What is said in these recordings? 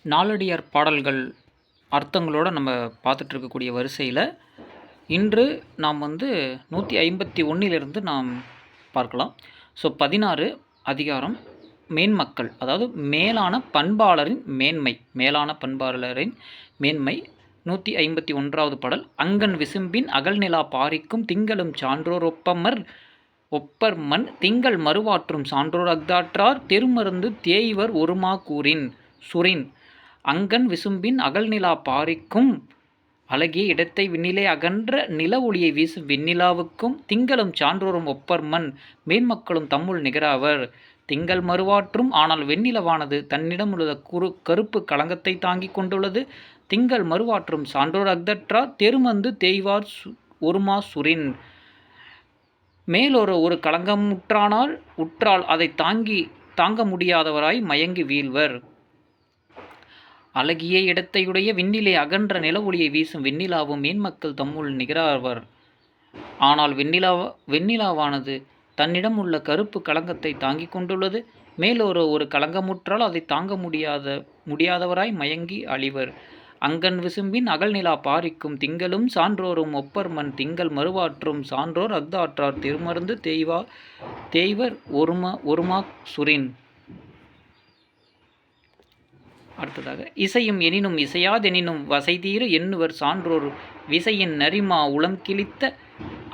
நாலடியார் பாடல்கள் அர்த்தங்களோடு நம்ம பார்த்துட்டு இருக்கக்கூடிய வரிசையில் இன்று நாம் 151 நாம் பார்க்கலாம். ஸோ 16 அதிகாரம் மேன்மக்கள், அதாவது மேலான பண்பாளரின் மேன்மை. மேலான பண்பாளரின் மேன்மை 151வது பாடல். அங்கன் விசும்பின் அகல்நிலா பாரிக்கும் திங்களும் சான்றோர் ஒப்பர்மன் திங்கள் மறுவாற்றும் சான்றோர் அஃதாற்றார் தெருமருந்து தேய்வர் ஒருமா கூறின் சுரின். அங்கன் விசும்பின் அகல்நிலா பாரிக்கும் அழகிய இடத்தை விண்ணிலே அகன்ற நில ஒளியை வீசும் வெண்ணிலாவுக்கும் திங்களும் சான்றோரும் ஒப்பர்மன் மேன்மக்களும் தம்முள் நிகராவர். திங்கள் மறுவாற்றும் ஆனால் வெண்ணிலவானது தன்னிடமுள்ள கருப்பு களங்கத்தை தாங்கிக் கொண்டுள்ளது. திங்கள் மறுவாற்றும் சான்றோர் அஃதற்றார் தெருமந்து தேய்வார் ஒருமா சுரின். மேலொரு ஒரு களங்கம் உற்றால் அதை தாங்க முடியாதவராய் மயங்கி வீழ்வர். அழகிய இடத்தையுடைய விண்ணிலே அகன்ற நில ஒளியை வீசும் வெண்ணிலாவும் மேன்மக்கள் தம்முள் நிகராவர். ஆனால் வெண்ணிலாவானது தன்னிடம் உள்ள கருப்பு களங்கத்தை தாங்கிக் கொண்டுள்ளது. மேலொரு ஒரு களங்கமுற்றால் அதை தாங்க முடியாதவராய் மயங்கி அழிவர். அங்கன் விசும்பின் அகல்நிலா பாரிக்கும் திங்களும் சான்றோரும் ஒப்பர்மன் திங்கள் மறுவாற்றும் சான்றோர் அஃதாற்றார் திருமருந்து தேய்வர் ஒருமா சுரின். அடுத்ததாக இசையும் எனினும் இசையாதெனினும் வசைதீர எண்ணுவர் சான்றோர் விசையின் நரிமா உளம் கிழித்த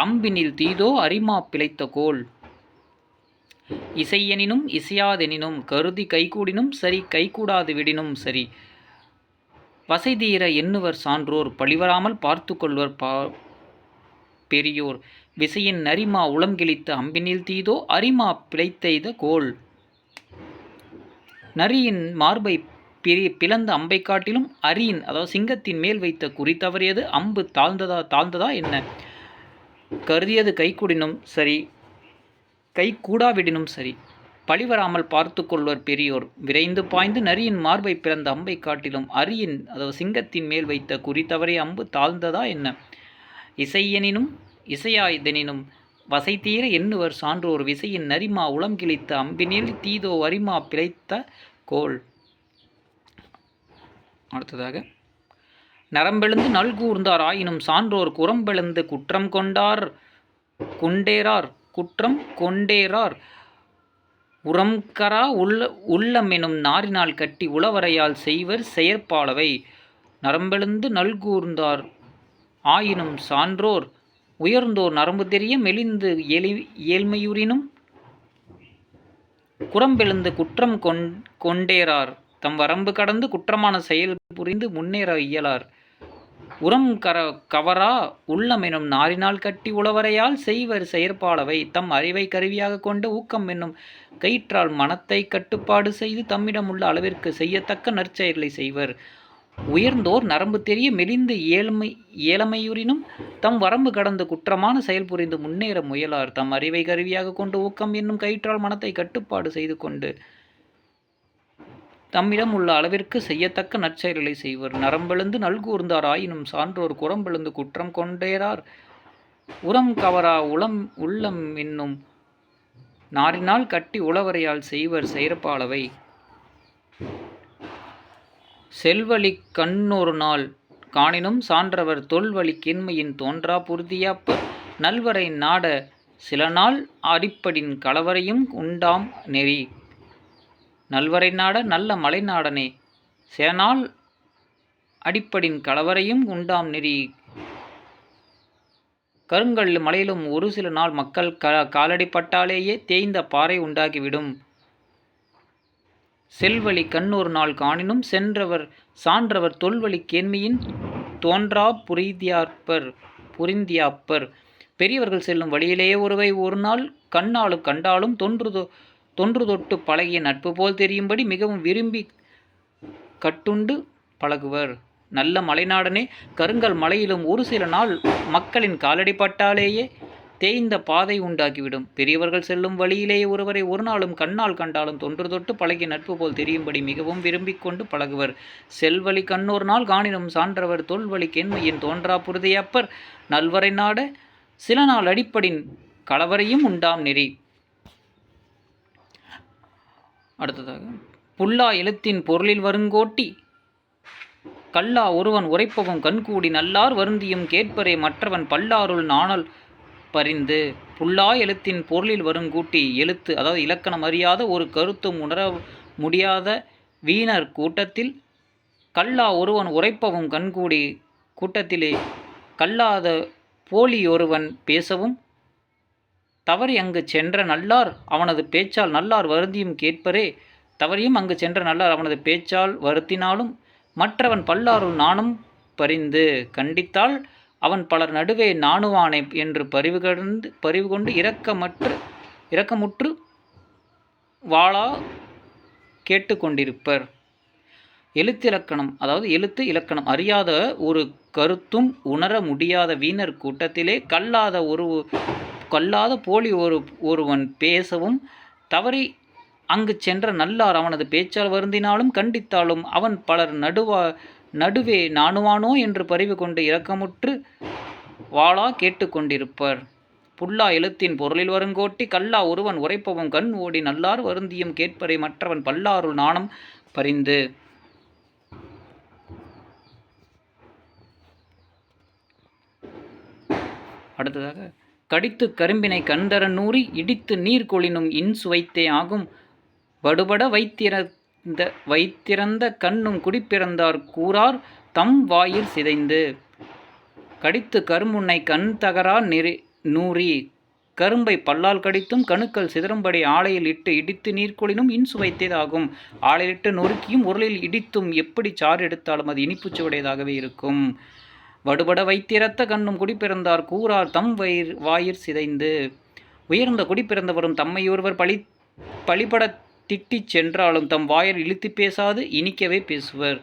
அம்பினில் தீதோ அரிமா பிழைத்த கோல். இசையெனினும் இசையாதெனினும் கருதி கைகூடினும் சரி கைகூடாது விடினும் சரி. வசைதீர எண்ணுவர் சான்றோர் பழிவராமல் பார்த்து கொள்வர் பெரியோர். விசையின் நரிமா உளம் கிழித்த அம்பினில் தீதோ அரிமா பிழைத்தெய்த கோல். நரியின் மார்பை பிளந்த அம்பை காட்டிலும் அரியின், அதாவது சிங்கத்தின் மேல் வைத்த குறி தவறியது அம்பு தாழ்ந்ததா என்ன? கருதியது கைகூடினும் சரி கைகூடாவிடினும் சரி. பழிவராமல் பார்த்து கொள்வர் பெரியோர். விரைந்து பாய்ந்து நரியின் மார்பை பிளந்த அம்பை காட்டிலும் அரியின், அதாவது சிங்கத்தின் மேல் வைத்த குறி தவறிய அம்பு தாழ்ந்ததா என்ன? இசையெனினும் இசையாதெனினும் வசைதீர எண்ணுவர் சான்றோர் விசையின் நரிமா உளம் கிழித்த அம்பினில் தீதோ அரிமா பிழைத்த கோல். அடுத்ததாக நரம்பெழுந்து நல்கூர்ந்தார் ஆயினும் சான்றோர் குரம்பெழுந்து குற்றம் கொண்டேரார் உரம்கரா உள்ளமெனும் நாரினால் கட்டி உளவரையால் செய்வர் செயற்பாலவை. நரம்பெழுந்து நல்கூர்ந்தார் ஆயினும் சான்றோர் உயர்ந்தோர் நரம்பு தெரிய மெலிந்து ஏழ்மையுறினும் குரம்பெழுந்து குற்றம் கொண்டேரார் தம் வரம்பு கடந்து குற்றமான செயல் புரிந்து முன்னேற இயலார். உரம் கவரா உள்ளமெனும் நாரினால் கட்டி உளவரையால் செய்வர் செயற்பாலவை. தம் அறிவை கருவியாக கொண்டு ஊக்கம் என்னும் கயிற்றால் மனத்தை கட்டுப்பாடு செய்து தம்மிடம் உள்ள அளவிற்கு செய்யத்தக்க நற்செயல்களை செய்வர். உயர்ந்தோர் நரம்பு தெரிய மெலிந்து ஏழமையுறினும் தம் வரம்பு கடந்து குற்றமான செயல் புரிந்து முன்னேற முயலார். தம் அறிவை கருவியாக கொண்டு ஊக்கம் என்னும் கயிற்றால் மனத்தை கட்டுப்பாடு செய்து கொண்டு தம்மிடம் உள்ள அளவிற்கு செய்யத்தக்க நற்செயல்களை செய்வர். நரம்பெழுந்து நல்கூர்ந்தார் ஆயினும் சான்றோர் குரம்பெழுந்து குற்றம் கொண்டேரார் உரம் கவரா உள்ளம் என்னும் நாரினால் கட்டி உளவரையால் செய்வர் செயற்பாலவை. செல்வழி கண்ணொரு நாள் காணினும் சான்றவர் தொல்வழி கேண்மையின் தோன்றா புறுதியாப்பர். நல்வரை நாட சில நாள் அடிப்படின் களவரையும் உண்டாம் நெறி. நல்வரை நாட நல்ல மலை நாடனே சில நாள் அடிப்படின் களவரையும் உண்டாம் நெறி. கருங்கல் மலையிலும் ஒரு சில நாள் மக்கள் காலடிப்பட்டாலேயே தேய்ந்த பாறை உண்டாகிவிடும். செல்வழி கண்ணொரு நாள் காணினும் சான்றவர் தொல்வழி கேண்மையின் தோன்றா புரிந்தியாப்பர். பெரியவர்கள் செல்லும் வழியிலேயே ஒருவை ஒரு நாள் கண்டாலும் தொன்று தொட்டு பழகிய நட்பு போல் தெரியும்படி மிகவும் விரும்பி கட்டுண்டு பழகுவர். நல்ல மலைநாடனே கருங்கல் மலையிலும் ஒரு சில நாள் மக்களின் காலடிப்பட்டாலேயே தேய்ந்த பாதை உண்டாக்கிவிடும். பெரியவர்கள் செல்லும் வழியிலேயே ஒருவரை ஒரு நாளும் கண்ணால் கண்டாலும் தொன்று தொட்டு பழகிய நட்பு போல் தெரியும்படி மிகவும் விரும்பி கொண்டு பழகுவர். செல்வழி கண்ணோர் நாள் காணினும் சான்றவர் தொல்வழி கேண்மையின் தோன்றா புறுதியப்பர். நல்வரை நாட சில நாள் அடிப்படின் களவரையும் உண்டாம் நெறி. அடுத்ததாக புல்லா எழுத்தின் பொருளில் வருங்கோட்டி கல்லா ஒருவன் உரைப்பவும் கண்கூடி நல்லார் வருந்தியும் கேட்பரே மற்றவன் பல்லாருள் நாணல் பரிந்து. புல்லா எழுத்தின் பொருளில் வருங்கூட்டி எழுத்து அதாவது இலக்கணம் அறியாத ஒரு கருத்தும் உணர முடியாத வீணர் கூட்டத்தில் கல்லா ஒருவன் உரைப்பவும் கண்கூடி கூட்டத்திலே கல்லாத போலியொருவன் பேசவும் தவறி அங்கு சென்ற நல்லார் அவனது பேச்சால் நல்லார் வருந்தியும் கேட்பரே. தவறியும் அங்கு சென்ற நல்லார் அவனது பேச்சால் வருத்தினாலும் மற்றவன் பல்லாருள் நாணம் பரிந்து கண்டித்தால் அவன் பலர் நடுவே நாணுவானே என்று பரிவு கொண்டு இரக்கமுற்று வாளா கேட்டு கொண்டிருப்பர். எழுத்திலக்கணம் அதாவது எழுத்து இலக்கணம் அறியாத ஒரு கருத்தும் உணர முடியாத வீணர் கூட்டத்திலே கல்லாத போலி ஒருவன் பேசவும் தவறி அங்கு சென்ற நல்லார் அவனது பேச்சால் வருந்தினாலும் கண்டித்தாலும் அவன் பலர் நடுவே நாணுவானோ என்று பரிவு கொண்டு இரக்கமுற்று வாளா கேட்டு கொண்டிருப்பர். புல்லா எழுத்தின் பொருளில் வருங்கோட்டி கல்லா ஒருவன் உரைப்பவும் கண் ஓடி நல்லார் வருந்தியும் கேட்பரை மற்றவன் பல்லாருள் நாணம் பரிந்து. அடுத்ததாக கடித்து கரும்பினை கண்தர நூறி இடித்து நீர் கொளினும் இன்சுவைத்தே ஆகும் வடுபட வைத்திறந்த கண்ணும் குடிப்பிறந்தார் கூறார் தம் வாயிற் சிதைந்து. கடித்து கரும்புன்னை கண் தகரா நூறி கரும்பை பல்லால் கடித்தும் கணுக்கள் சிதறும்படி ஆலையில் இட்டு இடித்து நீர்கொளினும் இன்சுவைத்தேதாகும். ஆலையிலிட்டு நொறுக்கியும் உரலில் இடித்தும் எப்படி சாறு எடுத்தாலும் அது இனிப்பு சுவையுடையதாகவே இருக்கும். வடுபட வைத்திறத்த கண்ணும் குடிப்பிறந்தார் கூறார் தம் வாயிற் சிதைந்து. உயர்ந்த குடிப்பிறந்தவரும் தம்மையொருவர் பழிபட திட்டிச் சென்றாலும் தம் வாயில் இழுத்து பேசாது இனிக்கவே பேசுவர்.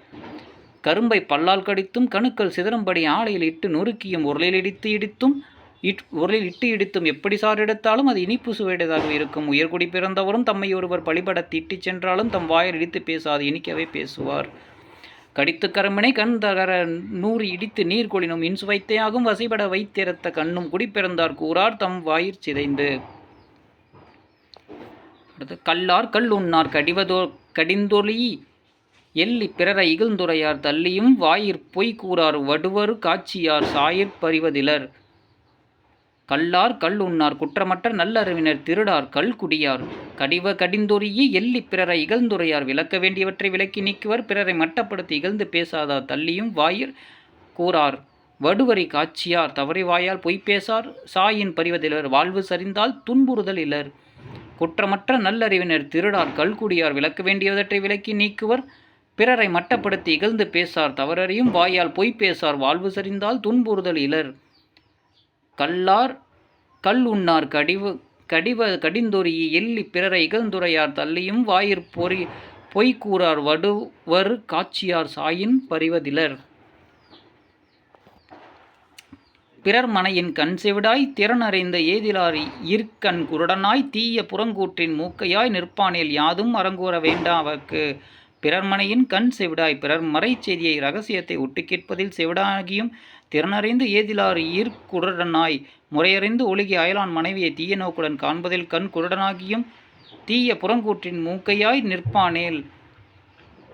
கரும்பை பல்லால் கடித்தும் கணுக்கள் சிதறும்படி ஆலையில் இட்டு நொறுக்கியும் உரலில் இட்டு இடித்தும் எப்படி சாறு எடுத்தாலும் அது இனிப்பு சுவையுடையதாகவே இருக்கும். உயர்குடி பிறந்தவரும் தம்மை ஒருவர் பழிபட திட்டிச் சென்றாலும் தம் வாயில் இடித்து பேசாது இனிக்கவே பேசுவார். கடித்து கரும்பினை கண் தகர நூறு இடித்து நீர் கொளினும் இன்சுவைத்தே ஆகும் வசைபட வைத்திறத்த கண்ணும் குடிப்பிறந்தார் கூறார் தம் வாயிற் சிதைந்து. கல்லார் கல் உண்ணார் கடிந்தொழி எள்ளி பிறரை இகழ்ந்துரையார் தள்ளியும் வாயிற் பொய் கூறார் வடுவரு காட்சியார் சாயிற் பறிவதிலர். கல்லார் கல் உண்ணார் குற்றமற்ற நல்லறிவினர் திருடார் கல்குடியார் கடிந்தொறியி எள்ளி பிறரை இகழ்ந்துரையார் விளக்க வேண்டியவற்றை விளக்கி நீக்குவர் பிறரை மட்டப்படுத்தி இகழ்ந்து பேசாதார் தள்ளியும் வாயிற் கூறார் வடுவரி காட்சியார் தவறி வாயால் பொய்ப்பேசார் சாயின் பறிவதிலர் வாழ்வு சரிந்தால் துன்புறுதல் இலர். குற்றமற்ற நல்லறிவினர் திருடார் கல்குடியார் விளக்க வேண்டியவற்றை விளக்கி நீக்குவர் பிறரை மட்டப்படுத்தி இகழ்ந்து பேசார் தவறறியும் வாயால் பொய்ப்பேசார் வாழ்வு சரிந்தால் துன்புறுதல் இலர். கல்லார் கல் உண்ணார் கடிந்தொறியி எள்ளி பிறரை இகழ்ந்துரையார் தள்ளியும் வாயிற் பொய் கூறார் வடுவரு காட்சியார் சாயின் பறிவதிலர். பிறர் மனையின் கண் செவிடாய் திறனறிந்த ஏதிலார் இற்கண் குருடனாய் தீய புறங்கூற்றின் மூக்கையாய் நிற்பானேல் யாதும் அரங்கூற வேண்டா அவர்க்கு. பிறர் மனையின் கண் செவிடாய் பிறர் மறை செய்தியை இரகசியத்தை ஒட்டு கேட்பதில் செவிடாகியும் திறனறிந்து ஏதிலார் குருடனாய் முறையறிந்து ஒழுகி அயலான் மனைவியை தீய நோக்குடன் காண்பதில் கண் குருடனாகியும் தீய புறங்கூற்றின் மூக்கையாய் நிற்பானேல்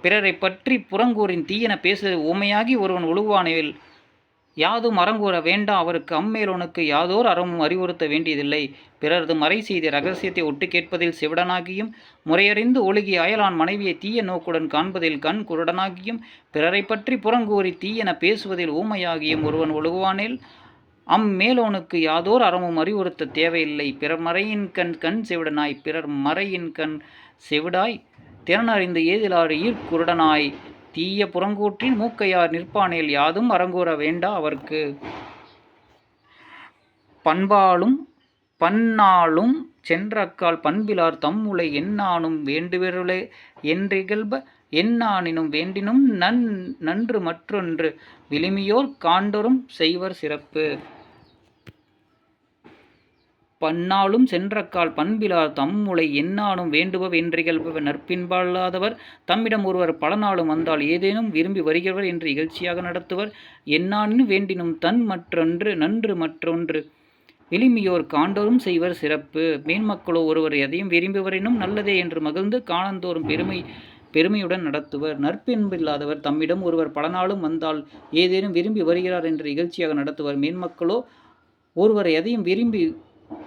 பிறரை பற்றி புறங்கூறின் தீயன பேசுவது ஊமையாகி ஒருவன் ஒழுகுவானேல் யாதும் அறங்கூற வேண்டா அவருக்கு. அம்மேலோனுக்கு யாதோர் அறமும் அறிவுறுத்த வேண்டியதில்லை. பிறரது மறை செய்த இரகசியத்தை ஒட்டு கேட்பதில் செவிடனாகியும் முறையறிந்து ஒழுகி அயலான் மனைவியை தீய நோக்குடன் காண்பதில் கண் குருடனாகியும் பிறரை பற்றி புறங்கூறி தீயென பேசுவதில் ஊமையாகியும் ஒருவன் ஒழுகுவானேல் அம்மேலோனுக்கு யாதோர் அறமும் அறிவுறுத்த தேவையில்லை. பிறர் மறையின் கண் செவிடனாய் பிறர் மறையின் கண் செவிடாய் திறனறிந்து ஏதிலார் குருடனாய் தீய புறங்கூற்றின் மூக்கையார் நிற்பானேல் யாதும் அரங்கூற வேண்டா அவர்க்கு. பன்னாளும் சென்றக்கால் பண்பிலார் தம்முலை எண்ணானும் வேண்டுவிரலே என்றிகழ்ப எண்ணானினும் வேண்டினும் நன்று மற்றொன்று விழுமியோர் காண்டொரும் செய்வர் சிறப்பு. பன்னாளும் சென்றக்கால் பண்பிலார் தம்முலை எண்ணானும் வேண்டுபவ என்றிகழ்பவ நற்பின்பாலாதவர் தம்மிடம் ஒருவர் பல நாளும் வந்தால் ஏதேனும் விரும்பி வருகிறவர் என்று இகழ்ச்சியாக நடத்துவர். எண்ணானினும் வேண்டினும் நன்று மற்றொன்று விழுமியோர் காண்டோறும் செய்வர் சிறப்பு. மேன்மக்களோ ஒருவர் எதையும் விரும்புவரினும் நல்லதே என்று மகிழ்ந்து காலந்தோறும் பெருமை பெருமையுடன் நடத்துவர். நற்பண்பில்லாதவர் தம்மிடம் ஒருவர் பல நாளும் வந்தால் ஏதேனும் விரும்பி வருகிறார் என்று இகழ்ச்சியாக நடத்துவர். மேன்மக்களோ ஒருவர் எதையும் விரும்பி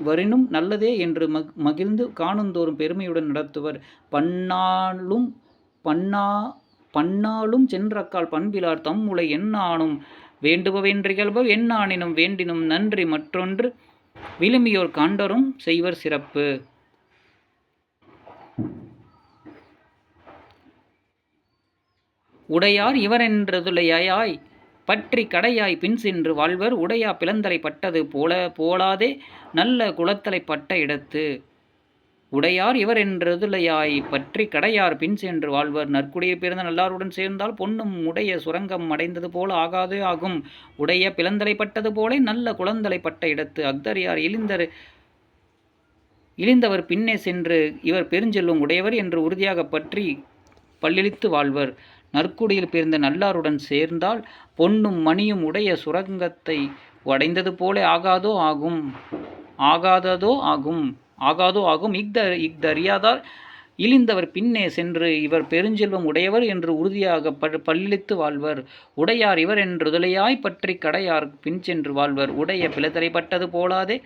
வரினும் நல்லதே என்று மகிழ்ந்து காணுந்தோறும் பெருமையுடன் நடத்துவர். பன்னாலும் சென்றக்கால் பண்பிலார் தம்முலை எண்ணானும் வேண்டுபவென்றிகழ்பவ் எண்ணானினும் வேண்டினும் நன்றி மற்றொன்று விழுமியோர் காண்டரும் செய்வர் சிறப்பு. உடையார் இவரென்றதுலையாய் பற்றி கடையாய் பின் சென்று வாழ்வர். உடையா பிளந்தலை பட்டது போலாதே நல்ல குலத்தலை பட்ட இடத்து. உடையார் இவரென்றதுலையாய் பற்றி கடையார் பின் சென்று வாழ்வர். நற்குடியில் பிறந்த நல்லாருடன் சேர்ந்தால் பொன்னும் உடைய சுரங்கம் அடைந்தது போல ஆகாதே ஆகும். உடைய பிளந்தலை பட்டது போல நல்ல குலந்தலை பட்ட இடத்து. அக்தரியார் இழிந்தவர் பின்னே சென்று இவர் பெருஞ்செல்வம் உடையவர் என்று உறுதியாக பற்றி பல்லிழித்து வாழ்வர். நற்குடியில் பிறந்த நல்லாருடன் சேர்ந்தால் பொன்னும் மணியும் உடைய சுரங்கத்தை அடைந்தது போல ஆகாதோ ஆகும். இஃதறியாதார் இழிந்தவர் பின்னே சென்று இவர் பெருஞ்செல்வம் உடையவர் என்று உறுதியாக பல்லிழித்து வாழ்வர். உடையார் இவர் என்றுதலையாய் பற்றி கடையார் பின் சென்று வாழ்வர். உடைய பிளத்தலை பட்டது போலாதே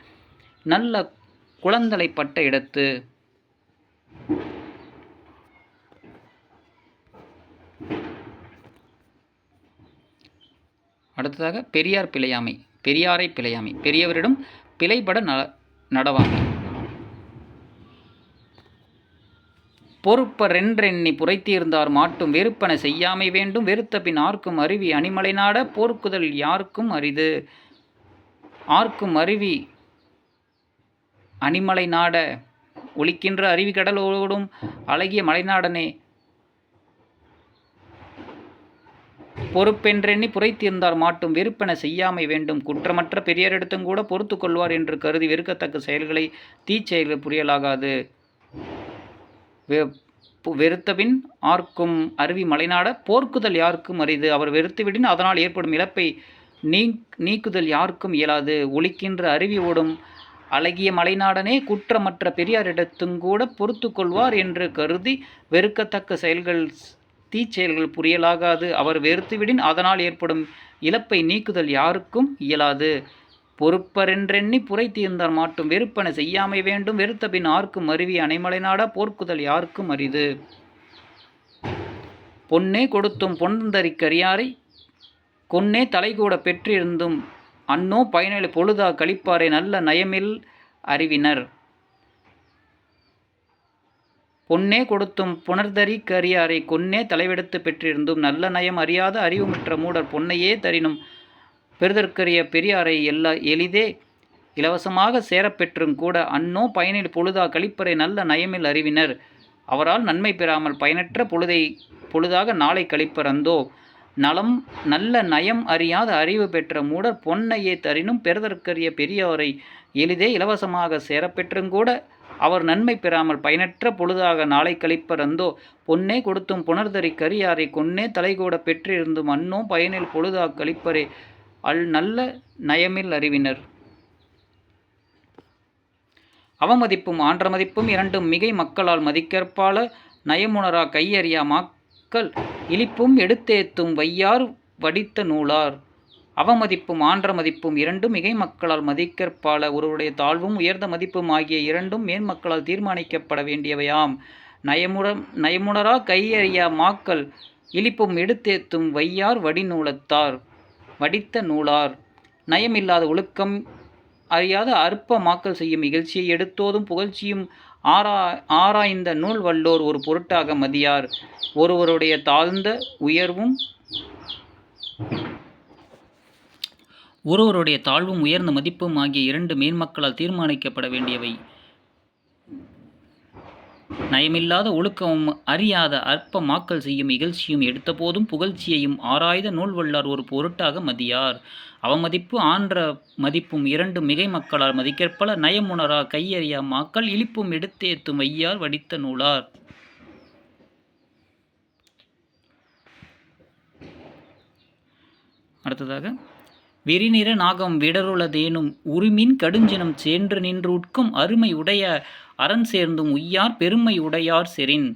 நல்ல குலந்தலை பட்ட இடத்து. அடுத்ததாக பெரியாரை பிழையாமை. பெரியவரிடம் பிழைபட நடவாமை. பொறுப்பரென்றெண்ணி புரைத்தீர்ந்தார் மாட்டும் வெறுப்பன செய்யாமை வேண்டும். வெறுத்த பின் ஆர்க்கும் அருவி அணிமலை நாட போர்க்குதல் யாருக்கும் அரிது. ஆர்க்கும் அருவி அணிமலை நாட ஒலிக்கின்ற அருவி கடலோடும் அழகிய மலைநாடனே பொறுப்பென்றெண்ணி புரைத்தீர்ந்தார் மாட்டும் வெறுப்பென செய்யாமை வேண்டும். குற்றமற்ற பெரியரிடத்தும் கூட பொறுத்து கொள்வார் என்று கருதி வெறுக்கத்தக்க செயல்களை தீச்செயல்கள் புரியலாகாது. வெறுத்தபின் ஆர்க்கும் அருவி மலைநாட போர்க்குதல் யாருக்கும் அரிது. அவர் வெறுத்துவிடின் அதனால் ஏற்படும் இழப்பை நீக்குதல் யாருக்கும் இயலாது. ஒலிக்கின்ற அருவி ஓடும் அழகிய மலைநாடனே குற்றமற்ற பெரியாரிடத்துங்கூட பொறுத்து கொள்வார் என்று கருதி வெறுக்கத்தக்க தீச்செயல்கள் புரியலாகாது. அவர் வெறுத்துவிடின் அதனால் ஏற்படும் இழப்பை நீக்குதல் யாருக்கும் இயலாது. பொறுப்பரென்றெண்ணி புரைத்தீர்ந்தார் மாட்டும் வெறுப்பன செய்யாமை வேண்டும். வெறுத்த பின் ஆர்க்கும் அருவி அணைமலை நாட போர்க்குதல் யாருக்கும் அரிது. பொன்னே கொடுத்தும் பொன்தரிக்கரியாரை கொன்னே தலைகூட பெற்றிருந்தும் அன்னோ பயனில் பொழுதா கழிப்பாரை நல்ல நயமில் அறிவினர். பொன்னே கொடுத்தும் புணர்தரிக்கரியாரை கொன்னே தலைவெடுத்து பெற்றிருந்தும் நல்ல நயம் அறியாத அறிவுமற்ற மூடர் பொன்னையே தரினும் பெறுதற்கரிய பெரியாரை எளிதே இலவசமாக சேரப்பெற்றும் கூட அன்னோ பயனில் பொழுதா கழிப்பறை நல்ல நயமில் அறிவினர். அவரால் நன்மை பெறாமல் பயனற்ற பொழுதாக நாளை கழிப்பர் அந்தோ. நல்ல நயம் அறியாத அறிவு பெற்ற மூடர் பொன்னையே தரினும் பெறுதற்கரிய பெரியாரை எளிதே இலவசமாக சேரப்பெற்றுங்கூட அவர் நன்மை பெறாமல் பயனற்ற பொழுதாக நாளை கழிப்பர் அந்தோ. பொன்னே கொடுத்தும் புணர்தரி கரியாரை கொன்னே தலைகூட பெற்றிருந்தும் அன்னோ பயனில் பொழுதா கழிப்பரே நல்ல நயமில் அறிவினர். அவமதிப்பும் ஆன்றமதிப்பும் இரண்டும் மிகை மக்களால் மதிக்கற்பால நயமுணரா கையறியா மாக்கள் இழிப்பும் எடுத்தேத்தும் வையார் வடித்த நூலார். அவமதிப்பும் ஆன்ற மதிப்பும் இரண்டும் மிகை மக்களால் மதிக்கற்பால ஒருவருடைய தாழ்வும் உயர்ந்த மதிப்பும் ஆகிய இரண்டும் மேன்மக்களால் தீர்மானிக்கப்பட வேண்டியவையாம். நயமுணரா கையறியா மாக்கள் இழிப்பும் எடுத்தேத்தும் வையார் வடித்த நூலார். நயமில்லாத ஒழுக்கம் அறியாத அற்ப மாக்கள் செய்யும் இகழ்ச்சியை எடுத்தோதும் புகழ்ச்சியும் ஆராய்ந்த நூல் வல்லோர் ஒரு பொருட்டாக மதியார். ஒருவருடைய தாழ்ந்த உயர்வும் ஒருவருடைய தாழ்வும் உயர்ந்த மதிப்பும் ஆகிய இரண்டு மேன்மக்களால் தீர்மானிக்கப்பட வேண்டியவை. நயமில்லாத ஒழுக்கமும் அறியாத அற்ப மாக்கள் செய்யும் இகழ்ச்சியும் எடுத்த போதும் புகழ்ச்சியையும் ஆராய்ந்த நூல் வல்லார் ஒரு பொருட்டாக மதியார். அவமதிப்பு ஆன்ற மதிப்பும் இரண்டும் மிகை மக்களால் மதிக்கற்பல நயமுணரா கையறியா மாக்கள் இழிப்பும் எடுத்தேத்தும் வையார் வடித்த நூலார். அடுத்ததாக விரிநிற நாகம் விடருளதேனும் உரிமின் கடுஞ்சினம் சென்று நின்று உட்கும் அருமை உடைய அரண் சேர்ந்தும் உய்யார் பெருமை உடையார் செறின்.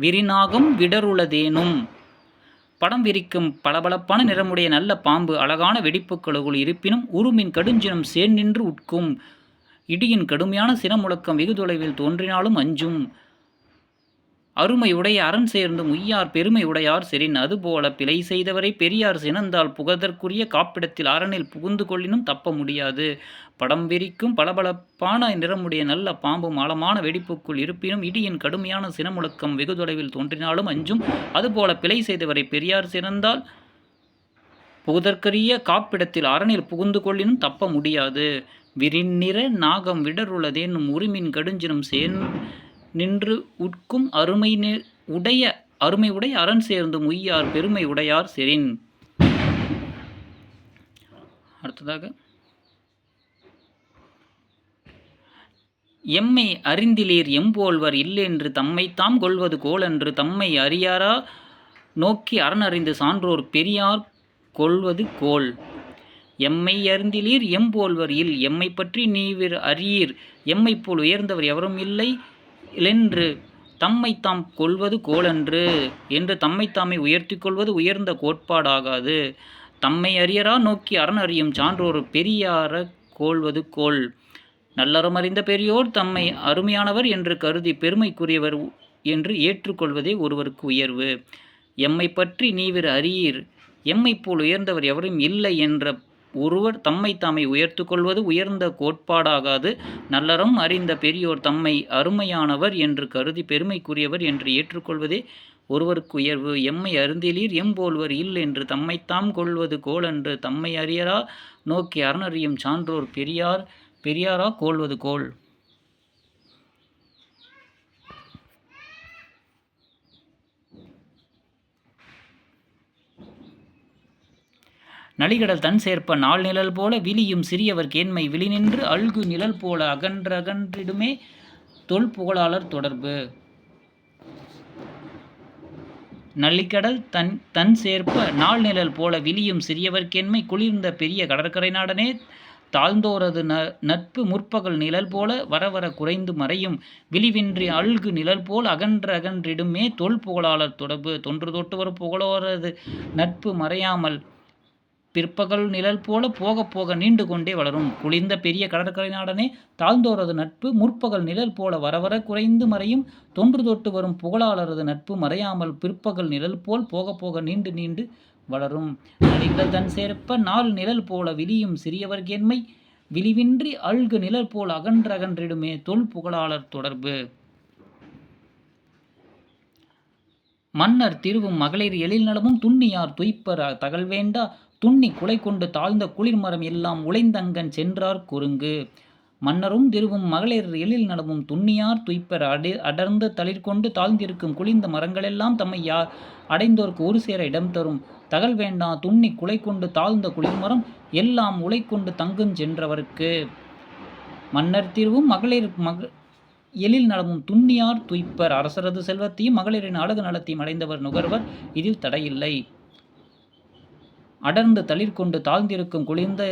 விரிநாகம் விடருளதேனும். படம் விரிக்கும் பளபளப்பான நிறமுடைய நல்ல பாம்பு அழகான வெடிப்புகளுக்குள் இருப்பினும் உருமின் கடுஞ்சினம் சேர் நின்று உட்கும். இடியின் கடுமையான சினமுழக்கம் வெகு தொலைவில் தோன்றினாலும் அஞ்சும். அருமை உடைய அரண் சேர்ந்தும் உய்யார் பெருமை உடையார் செறின். அதுபோல பிழை செய்தவரை பெரியார் சினந்தால் புகதற்குரிய காப்பிடத்தில் அரணில் புகுந்து கொள்ளினும் தப்ப முடியாது. படம் விரிக்கும் பளபளப்பான நிறமுடைய நல்ல பாம்பும் ஆழமான வெடிப்புக்குள் இருப்பினும் இடியின் கடுமையான சினமுழக்கம் வெகு தொலைவில் தோன்றினாலும் அஞ்சும். அதுபோல பிழை செய்தவரை பெரியார் சினந்தால் புகுதற்கரிய காப்பிடத்தில் அரணில் புகுந்து கொள்ளினும் தப்ப முடியாது. விரிநிற நாகம் விடருளதேனும் உரிமின் கடுஞ்சினம் சேர் நின்று உட்கும். அருமை உடைய அரண் சேர்ந்தும் உய்யார் பெருமை உடையார் செறின். அடுத்ததாக எம்மை அறிந்திலீர் எம்போல்வர் இல்லென்று தம்மைத்தாம் கொள்வது கோலன்று. தம்மை அறியாரா நோக்கி அரண் அறிந்து சான்றோர் பெரியார் கொள்வது கோல். எம்மை அறிந்திலீர் எம்போல்வர் இல். எம்மை பற்றி நீவிர் அறியீர். எம்மை போல் உயர்ந்தவர் எவரும் இல்லை என்று தம்மைத்தாம் கொள்வது கோலன்று. என்று தம்மைத்தாமை உயர்த்தி கொள்வது உயர்ந்த கோட்பாடாகாது. தம்மை அறியரா நோக்கி அரண் அறியும் சான்றோர் பெரியார கோள்வது கோல். நல்லறம் அறிந்த பெரியோர் தம்மை அருமையானவர் என்று கருதி பெருமைக்குரியவர் என்று ஏற்றுக்கொள்வதே ஒருவருக்கு உயர்வு. எம்மை பற்றி நீவிர் அறியீர். எம்மை போல் உயர்ந்தவர் எவரும் இல்லை என்ற ஒருவர் தம்மைத்தாமை உயர்த்து கொள்வது உயர்ந்த கோட்பாடாகாது. நல்லறம் அறிந்த பெரியோர் தம்மை அருமையானவர் என்று கருதி பெருமைக்குரியவர் என்று ஏற்றுக்கொள்வதே ஒருவருக்கு உயர்வு. எம்மை அறிந்திலீர் எம்போல்வர் இல் என்று தம்மைத்தாம் கொள்வது கோலன்று. தம்மை அறியரா நோக்கி அரண் அறியும் சான்றோர் பெரியாரா கோள்வது கோல். நளிகடல் தன் சேர்ப்ப நாள் நிழல் போல விழியும் சிறியவர் கேண்மை. விழி நின்று அல்கு நிழல் போல அகன்றகன்றிடுமே தொல் புகழாளர் தொடர்பு. நளிகடல் தன் சேர்ப்ப நாள் நிழல் போல விழியும் சிறியவர் கேண்மை. குளிர்ந்த பெரிய கடற்கரை நாடனே தாழ்ந்தோரது நட்பு முற்பகல் நிழல் போல வரவர குறைந்து மறையும். விழிவின்றி அல்கு நிழல் போல் அகன்றிடுமே தொல் புகழாளர் தொடர்பு. தொன்று தொட்டு வரும் புகழோரது நட்பு மறையாமல் பிற்பகல் நிழல் போல போக போக நீண்டு கொண்டே வளரும். குளிர்ந்த பெரிய கடற்கரை நாடனே தாழ்ந்தோரது நட்பு முற்பகல் நிழல் போல வரவர குறைந்து மறையும். தொன்று தொட்டு வரும் புகழாளரது நட்பு மறையாமல் பிற்பகல் நிழல் போல் போக போக நீண்டு நீண்டு வளரும். நளிகடல் தன் சேர்ப்ப நாள் நிழல் போல விழியும் சிறியவர் கேண்மை. விழிவின்றி அல்கு நிழல் போல் அகன்றிடுமே தொல் புகழாளர் தொடர்பு. மன்னர் திருவும் மகளிர் எழில் நலமும் துண்ணியார் துய்ப்பர் தகல் வேண்டா. துண்ணி குலை கொண்டு தாழ்ந்த குளிர்மரம் எல்லாம் உழைந்தங்கன் சென்றார் குறுங்கு. மன்னரும் திருவும் மகளிர் எழில் நலமும் துண்ணியார் துய்ப்பர் அடர்ந்து தளிர்கொண்டு தாழ்ந்திருக்கும் குளிர்ந்த மரங்களெல்லாம் தம்மை அடைந்தோர்க்கு ஒரு சேர இடம் தரும். தகல் வேண்டா துண்ணி குலை கொண்டு தாழ்ந்த குளிர்மரம் எல்லாம் உலை கொண்டு தங்குஞ் சென்றவர்க்கு. மன்னர் திருவும் மகளிர் எழில் நலமும் துண்ணியார் துய்ப்பர். அரசரது செல்வத்தையும் மகளிரின் அழகு நலத்தையும் அடைந்தவர் நுகர்வர், இதில் தடையில்லை. அடர்ந்து தளிர்கொண்டு தாழ்ந்திருக்கும் குளிர்ந்த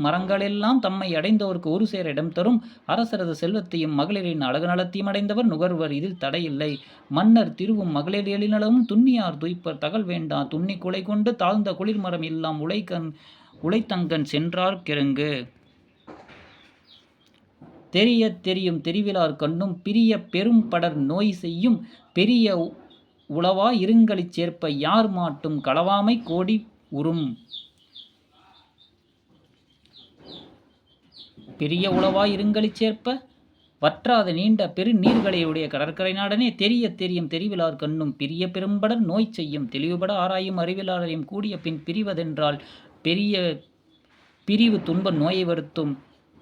மரங்களெல்லாம் தம்மை அடைந்தவருக்கு ஒரு சேர இடம் தரும். அரசரது செல்வத்தையும் மகளிரின் அழகு நலத்தையும் அடைந்தவர் நுகர்வர், இதில் தடையில்லை. மன்னர் திருவும் மகளிர் எழில்நலமும் துண்ணியார் துய்ப்பர். தகல் வேண்டா துண்ணி குலை கொண்டு தாழ்ந்த குளிர்மரம் எல்லாம் உழைத்தங்கன் சென்றார் கிரங்கு. தெரிய தெரியும் தெரிவிலார் கண்ணும் பிரிய பெரும் படர் நோய் செய்யும். பெரிய உளவா இருங்களிச் சேர்ப்ப யார் மாட்டும் களவாமை கோடி உறும். பெரிய உளவாய் இருங்களிச் சேர்ப்ப வற்றாத நீண்ட பெரு நீர்களையுடைய கடற்கரை நாடனே தெரிய தெரியும் தெரிவிலார் கண்ணும் பிரிய பெரும்படர் நோய் செய்யும். தெளிவுபட ஆராயும் அறிவிலாரையும் கூடிய பின் பிரிவதென்றால் பெரிய பிரிவு துன்ப நோயை வருத்தும்.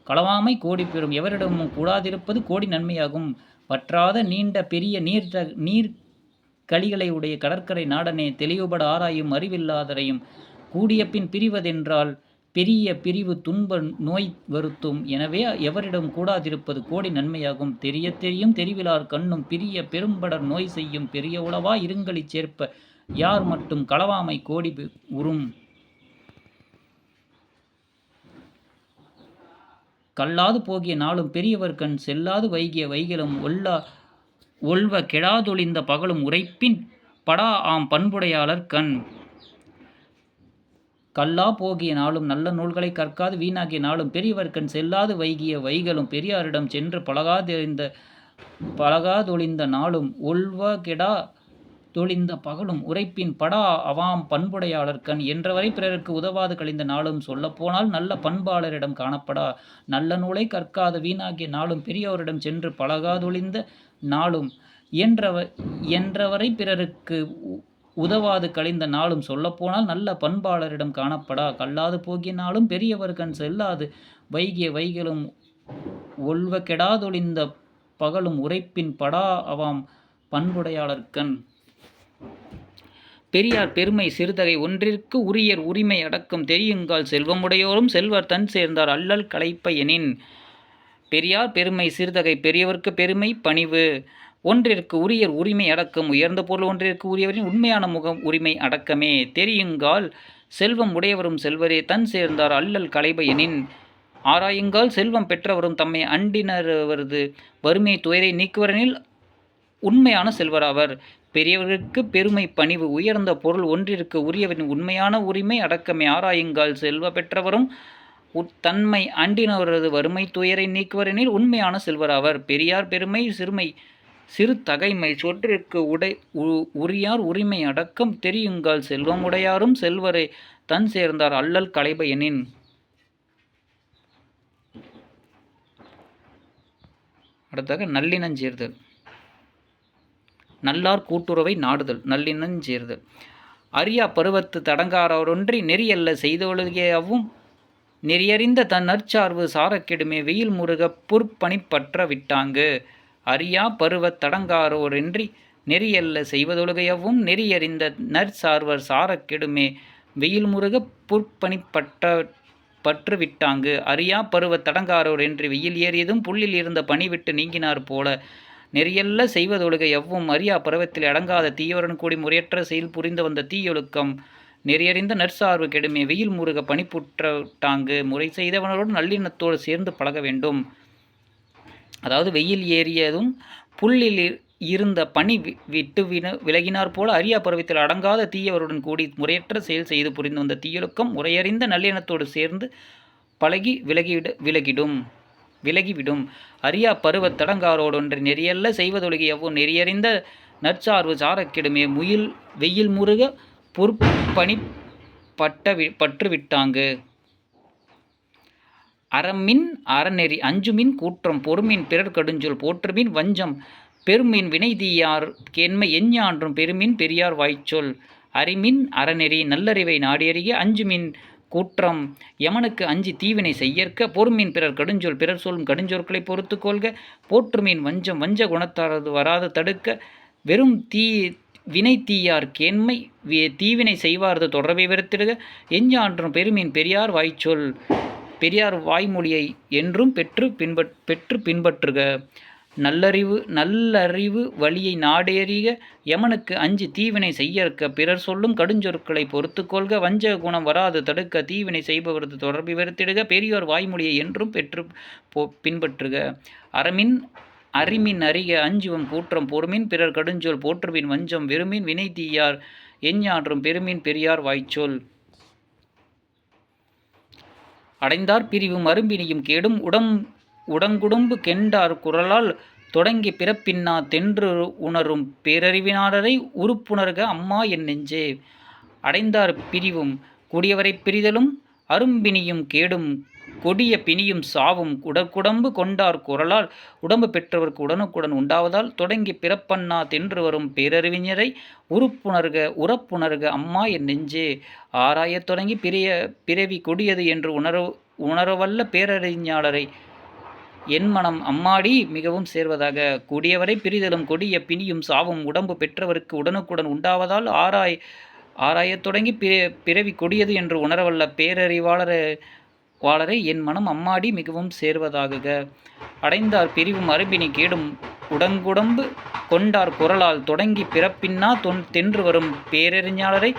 களவாமை கோடி பெறும் எவரிடமும் கூடாதிருப்பது கோடி நன்மையாகும். வற்றாத நீண்ட பெரிய நீர் களிகளை உடைய கடற்கரை நாடனே தெளிவுபட ஆராயும் அறிவில்லாதரையும் கூடிய பின் பிரிவதென்றால் பெரிய பிரிவு துன்ப நோய் வருத்தும். எனவே எவரிடம் கூடாதிருப்பது கோடி நன்மையாகும். தெரிய தெரியும் தெரிவிலார் கண்ணும் பிரிய பெரும்படர் நோய் செய்யும். பெரிய உளவா இருங்களிச் சேர்ப்ப யார் மட்டும் களவாமை கோடி உறும். கல்லாது போகிய நாளும் பெரியவர் கண் செல்லாது வைகிய வைகளும் ஒல்லா ஒல்வ கெடாதொழிந்த பகலும் உரைப்பின் படா ஆம் பண்புடையாளர் கண். கல்லா போகிய நாளும் நல்ல நூல்களை கற்காது வீணாகிய நாளும் பெரியவர்கண் செல்லாது வைகிய வைகளும் பெரியாரிடம் சென்று பழகாதொழிந்த நாளும் ஒல்வ கெடா தொழிந்த பகலும் உரைப்பின் படா அவாம் பண்புடையாளர் கண். என்றவரை பிறருக்கு உதவாது கழிந்த நாளும் சொல்லப்போனால் நல்ல பண்பாளரிடம் காணப்படா நல்ல நூலை கற்காத வீணாகிய நாளும் பெரியோரிடம் சென்று பழகாதொழிந்த நாளும் என்றவரை பிறருக்கு உதவாது கழிந்த நாளும் சொல்லப்போனால் நல்ல பண்பாளரிடம் காணப்படா கல்லாது போகிய நாளும் பெரியவர்கண் செல்லாது வைகிய வைகளும் ஒல்வ கெடாதொழிந்த பகலும் உரைப்பின் படா அவாம் பண்புடையாளர் கண். பெரியார் பெருமை சிறுதகை ஒன்றிற்கு உரியர் உரிமை அடக்கம் தெரியுங்கால் செல்வமுடையோரும் செல்வர் தன் சேர்ந்தார் அல்லல் களைப்ப எனின். பெரியார் பெருமை சிறுதகை பெரியவர்க்கு பெருமை பணிவு ஒன்றிற்கு உரியர் உரிமை அடக்கம் உயர்ந்த பொருள் ஒன்றிற்கு உரியவரின் உண்மையான முகம் உரிமை அடக்கமே தெரியுங்கால் செல்வம் உடையவரும் செல்வரே தன் சேர்ந்தார் அல்லல் களைப எனின். ஆராயுங்கால் செல்வம் பெற்றவரும் தம்மை அண்டினரவரது வறுமை துயரை நீக்குவரெனில் உண்மையான செல்வராவர். பெரியவர்களுக்கு பெருமை பணிவு உயர்ந்த பொருள் ஒன்றிற்கு உரியவரின் உண்மையான உரிமை அடக்கமே ஆராயுங்கால் செல்வ பெற்றவரும் தன்மை அண்டினவரது வறுமை துயரை நீக்குவரெனில் உண்மையான செல்வராவர். பெரியார் பெருமை சிறு தகைமை சொற்றிற்கு உரியார் உரிமை அடக்கம் தெரியுங்கால் செல்வம் உடையாரும் செல்வரை தன் சேர்ந்தார் அல்லல் களைப எனின். அடுத்தாக நல்லினஞ்சேர்தல். நல்லார் கூட்டுறவை நாடுதல் நல்லினஞ்சேர்தல். அரியா பருவத்து தடங்காரொன்றி நெறியல்ல செய்தொழுகியவும் நெறியறிந்த தன் நற்சார்பு சாரக்கெடுமே வெயில் முருக புற்பணிப்பற்ற விட்டாங்கு. அரியா பருவத் தடங்காரோரின்றி நெறியல்ல செய்வதொழுகையவும் நெறியறிந்த நற்சார்வர் சாரக்கெடுமே வெயில் முருக புற்பணிப்பற்று விட்டாங்கு. அரியா பருவத் தடங்காரோரின்றி வெயில் ஏறியதும் புள்ளில் இருந்த பனி விட்டு நீங்கினார் போல நெறியல்ல செய்வதொழுகை எவ்வும் அரியா பருவத்தில் அடங்காத தீயோருடன் கூடி முறையற்ற செயல் புரிந்து வந்த தீயொழுக்கம் நெறியறிந்த நற்சார்பு கெடுமே வெயில் முருக பனிப்புற்றாங்கு. முறை செய்தவனோடு நல்லிணத்தோடு சேர்ந்து பழக வேண்டும். அதாவது வெயில் ஏறியதும் புல்லில் இருந்த பனி விட்டு விலகினார் போல அரியா பருவத்தில் அடங்காத தீயவருடன் கூடி முறையற்ற செயல் செய்து புரிந்து வந்த தீயொழுக்கம் முறையறிந்த நல்லிணத்தோடு சேர்ந்து பழகி விலகிவிடும். அரியா பருவத் தடங்காரோடொன்று நெறியல்ல செய்வதொழுகி எவ்வளோ நெறியறிந்த நற்சார்பு சாரக்கெடுமே வெயில் முருக பொற்பணி பற்று விட்டாங்கு. அறமின் அறநெறி அஞ்சுமின் கூற்றம் பொறுமின் பிறர் கடுஞ்சொல் போற்றுமின் வஞ்சம் பெருமின் வினைதீயார் கேண்மை எஞ்ஞான்றும் பெருமின் பெரியார் வாய்ச்சொல். அறிமின் அறநெறி நல்லறிவை நாடியறிய அஞ்சுமின் கூற்றம் யமனுக்கு அஞ்சி தீவினை செய்யற்க பொறுமின் பிறர் கடுஞ்சொல் பிறர் சொல்லும் கடுஞ்சொற்களை பொறுத்து கொள்க போற்றுமின் வஞ்சம் வஞ்ச குணத்தாரது வராது தடுக்க வெறும் வினை தீயார் கேண்மை தீவினை செய்வாரது தொடர்பை வெறுத்திடுக எஞ்ஞான்றும் பெருமின் பெரியார் வாய்ச்சொல் பெரியார் வாய்மொழியை என்றும் பெற்று பின்பற்றுக. நல்லறிவு வழியை நாடேறிக யமனுக்கு அஞ்சி தீவினை செய்யற்க பிறர் சொல்லும் கடுஞ்சொற்களை பொறுத்து கொள்க வஞ்ச குணம் வராது தடுக்க தீவினை செய்பவரது தொடர்பை வெறுத்திடுக பெரியோர் வாய்மொழியை என்றும் பின்பற்றுக. அறிமின் அறிக அஞ்சுவம் கூற்றம் பொறுமின் பிறர் கடுஞ்சொல் போற்றுவின் வஞ்சம் வெறுமின் வினை தீயார் எஞ்ஞான்றும் பெருமின் பெரியார் வாய்ச்சொல். அடைந்தார் பிரிவும் அரும்பினியும் கேடும் உடங்குடும்பு கெண்டார் குரலால் தொடங்கி பிறப்பின்னா தென்று உணரும் பேரறிவினாளரை உறுப்புணர்க அம்மா என் நெஞ்சே. அடைந்தார் பிரிவும் கூடியவரை பிரிதலும் அரும்பினியும் கேடும் கொடிய பிணியும் சாவும் உடற்குடம்பு கொண்டார் குரலால் உடம்பு பெற்றவர்க்கு உடனுக்குடன் உண்டாவதால் தொடங்கி பிறப்பன்னா தென்று வரும் பேரறிவிஞரை உறப்புணர்க அம்மா என் நெஞ்சே. ஆராயத் தொடங்கி பிறவி கொடியது என்று உணரவல்ல பேரறிஞாளரை என் மனம் அம்மாடி மிகவும் சேர்வதாக. கூடியவரை பிரிதலும் கொடிய பிணியும் சாவும் உடம்பு பெற்றவருக்கு உடனுக்குடன் உண்டாவதால் ஆராயத் தொடங்கி பிறவி கொடியது என்று உணரவல்ல பேரறிவாளரை என் மனம் அம்மாடி மிகவும் சேர்வதாக. அடைந்தார் பிரிவும் அரும்பினி கேடும் உடங்குடம்பு கொண்டார் குரலால் தொடங்கி பிறப்பின்னா தென்று வரும் பேரறிஞாளரை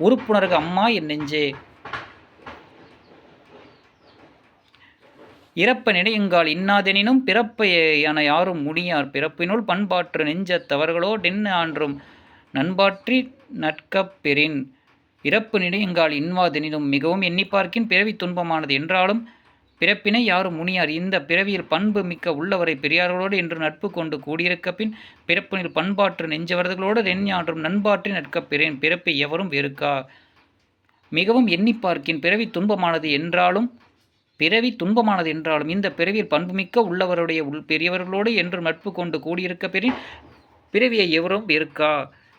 உறுப்புணர்க அம்மா என் நெஞ்சே. இறப்ப நினையுங்கால் இன்னாதெனினும் பிறப்ப என யாரும் முனியார் பிறப்பினுள் பண்பாற்று நெஞ்சத் தவர்களோ ஆன்றும் நண்பாற்றி நட்கப் பெறின். இறப்பு நினையுங்கால் இன்வாதெனினும் மிகவும் எண்ணி பார்க்கின் பிறவி துன்பமானது என்றாலும் பிறப்பினை யாரும் முனியார். இந்த பிறவியில் பண்பு மிக்க உள்ளவரை பெரியார்களோடு என்று நட்பு கொண்டு கூடியிருக்க பின் பிறப்பினில் பண்பாற்று நெஞ்சவர்களோடு ஞான்றும் நண்பாற்றி நட்கப் பெறேன். பிறப்பை எவரும் வெறுக்கா. மிகவும் எண்ணி பார்க்கின் பிறவி துன்பமானது என்றாலும் இந்த பிறவியில் பண்புமிக்க உள்ளவருடைய பெரியவர்களோடு என்று நட்பு கொண்டு கூடியிருக்க பெறின் பிறவியை எவரும் வெறுக்கா.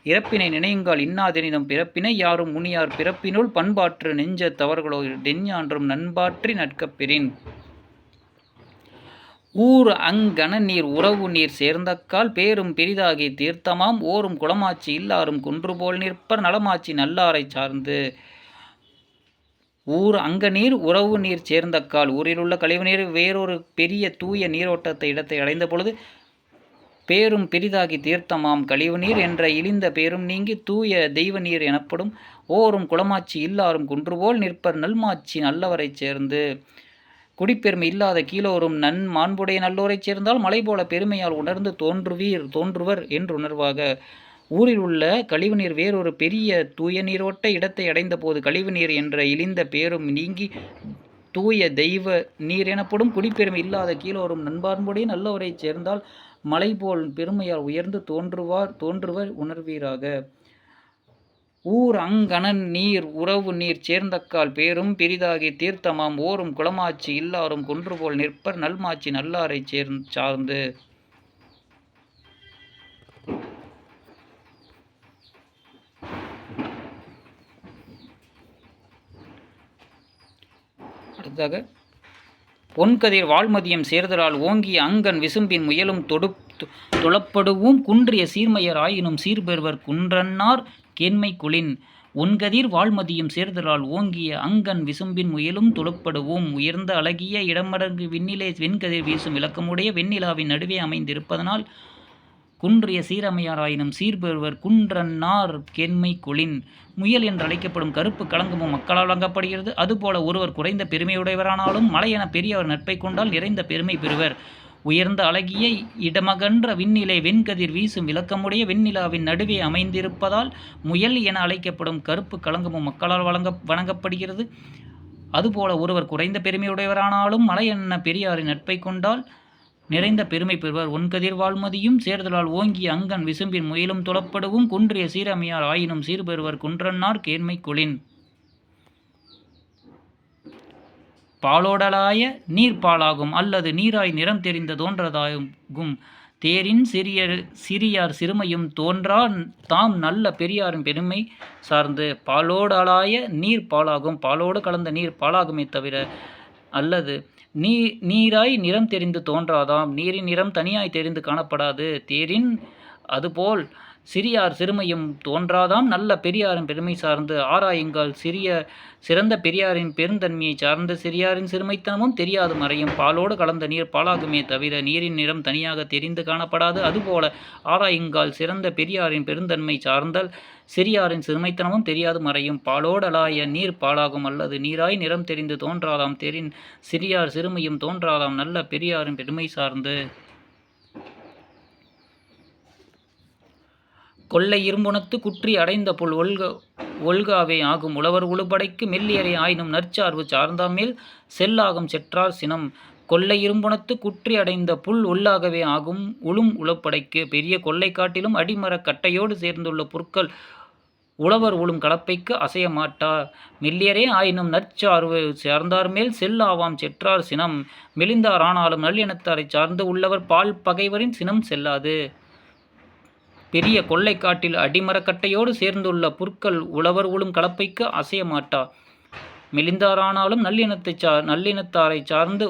இறப்பினை நினையுங்கால் இன்னாதெனினும் பிறப்பினை யாரும் முனியார் பிறப்பினுள் பண்பாற்று நெஞ்ச தவர்களோ டெஞ்ஞான்றும் நண்பாற்றி நட்கப் பெறின். ஊர் அங்கன நீர் உறவு நீர் சேர்ந்தக்கால் பேரும் பெரிதாகி தீர்த்தமாம் ஓரும் குளமாட்சி இல்லாரும் குன்றுபோல் நிற்பர் நலமாட்சி நல்லாரை சார்ந்து. ஊர் அங்க நீர் உறவு நீர் சேர்ந்தக்கால் ஊரில் உள்ள கழிவுநீர் வேறொரு பெரிய தூய நீரோட்டத்தை இடத்தை அடைந்த பொழுது பேரும் பெரிதாகி தீர்த்தமாம் கழிவுநீர் என்ற இழிந்த பேரும் நீங்கி தூய தெய்வ நீர் எனப்படும் ஓரும் குளமாட்சி இல்லாரும் குன்றுபோல் நிற்பர் நல்மாட்சி நல்லவரைச் சேர்ந்து. குடிப்பெருமை இல்லாத கீழோரும் மாண்புடைய நல்லோரைச் சேர்ந்தால் மலை போல பெருமையால் உணர்ந்து தோன்றுவர் என்று உணர்வாக. ஊரில் உள்ள கழிவுநீர் வேறொரு பெரிய தூய நீரோட்ட இடத்தை அடைந்த போது கழிவுநீர் என்ற இழிந்த பேரும் நீங்கி தூய தெய்வ நீர் எனப்படும் குடிப்பெருமை இல்லாத கீழோரும் நண்பான்புடைய நல்லவரைச் சேர்ந்தால் மலை போல் பெருமையால் உயர்ந்து தோன்றுவர் உணர்வீராக. ஊர் அங்கணன் நீர் உறவு நீர் சேர்ந்தக்கால் பேரும் பெரிதாகி தீர்த்தமாம் ஓரும் குளமாட்சி இல்லாரும் குன்றுபோல் நிற்பர் நல்மாட்சி நல்லாரை சார்ந்து. அடுத்ததாக பொன்கதிர் வாழ்மதியம் சேர்தலால் ஓங்கிய அங்கன் விசும்பின் முயலும் தொழப்படுவும் குன்றிய சீர்மையர் ஆயினும் சீர்பெறுவர் குன்றன்னார் கேண்மை குளின். ஒன்கதிர் வாழ்மதியம் சேர்தலால் ஓங்கிய அங்கன் விசும்பின் முயலும் தொழப்படுவும் உயர்ந்த அழகிய இடமடங்கு விண்ணிலே வெண்கதிர் வீசும் விளக்கமுடைய வெண்ணிலாவின் நடுவே அமைந்திருப்பதனால் குன்றிய சீரமையாராயினும் சீர்பெறுவர் குன்றன்னார் கேண்மை கொளின். முயல் என்று அழைக்கப்படும் கருப்பு களங்கமும் மக்களால் வழங்கப்படுகிறது. அதுபோல ஒருவர் குறைந்த பெருமையுடையவரானாலும் மலையென பெரியவர் நட்பை கொண்டால் நிறைந்த பெருமை பெறுவர். உயர்ந்த அழகிய இடமகன்ற விண்ணிலை வெண்கதிர் வீசும் விளக்கமுடைய வெண்ணிலாவின் நடுவே அமைந்திருப்பதால் முயல் என அழைக்கப்படும் கருப்பு களங்கமும் மக்களால் வணங்கப்படுகிறது. அதுபோல ஒருவர் குறைந்த பெருமையுடையவரானாலும் மலை என பெரியாரின் நட்பை கொண்டால் நிறைந்த பெருமை பெறுவர். ஒன்கதிர் வாழ்மதியும் சேர்தலால் ஓங்கிய அங்கன் விசும்பின் முயலும் தொழப்படுவும் குன்றிய சீரமையார் ஆயினும் சீர்பெறுவர் குன்றன்னார் கேண்மை கொளின். பாலோடலாய நீர் பாலாகும் அல்லது நீராய் நிறம் தெரிந்த தோன்றதாகும் தேரின் சிறியார் சிறுமையும் தோன்றா தாம் நல்ல பெரியாரின் பெருமை சார்ந்து. பாலோடலாய நீர் பாலாகும் பாலோடு கலந்த நீர் பாலாகுமே தவிர அல்லது நீராய் நிறம் தெரிந்து தோன்றாதாம் நீரின் நிறம் தனியாய் தெரிந்து காணப்படாது. தேரின் அதுபோல் சிறியார் சிறுமையும் தோன்றாதாம் நல்ல பெரியாரின் பெருமை சார்ந்து. ஆராயுங்கால் சிறந்த பெரியாரின் பெருந்தன்மையை சார்ந்த சிறியாரின் சிறுமைத்தனமும் தெரியாது மறையும். பாலோடு கலந்த நீர் பாலாகுமே தவிர நீரின் நிறம் தனியாக தெரிந்து காணப்படாது. அதுபோல ஆராயுங்கால் சிறந்த பெரியாரின் பெருந்தன்மை சார்ந்தால் சிறியாரின் சிறுமைத்தனமும் தெரியாது மறையும். பாலோடலாய நீர் பாலாகும் அல்லது நீராய் நிறம் தெரிந்து தோன்றாதாம் தெரின் சிறியார் சிறுமையும் தோன்றாதாம் நல்ல பெரியாரின் பெருமை சார்ந்து. கொள்ளை இரும்புணத்து குற்றி அடைந்த புல் ஒல்காவே ஆகும் உழவர் உழுபடைக்கு மெல்லியரை ஆயினும் நற்சார்பு சார்ந்தாமேல் செல்லாகும் செற்றார் சினம். கொள்ளை இரும்புணத்து குற்றி அடைந்த புல் உள்ளாகவே ஆகும் உளும் உழப்படைக்கு பெரிய கொள்ளை காட்டிலும் அடிமரக் கட்டையோடு சேர்ந்துள்ள புற்கள் உழவர் உளும் கலப்பைக்கு அசைய மாட்டா. மெல்லியரே ஆயினும் நற்சார்பு சார்ந்தார் மேல் செல்லாவாம் செற்றார் சினம். மெலிந்தார் ஆனாலும் நல்லினத்தாரை சார்ந்து உள்ளவர் பால் பகைவரின் சினம் செல்லாது. பெரிய கொள்ளை காட்டில் அடிமரக்கட்டையோடு சேர்ந்துள்ள புற்கள் உழவர் உளும் கலப்பைக்கு அசைய மாட்டா. மெலிந்தாரானாலும் நல்லினத்தாரை சார்ந்து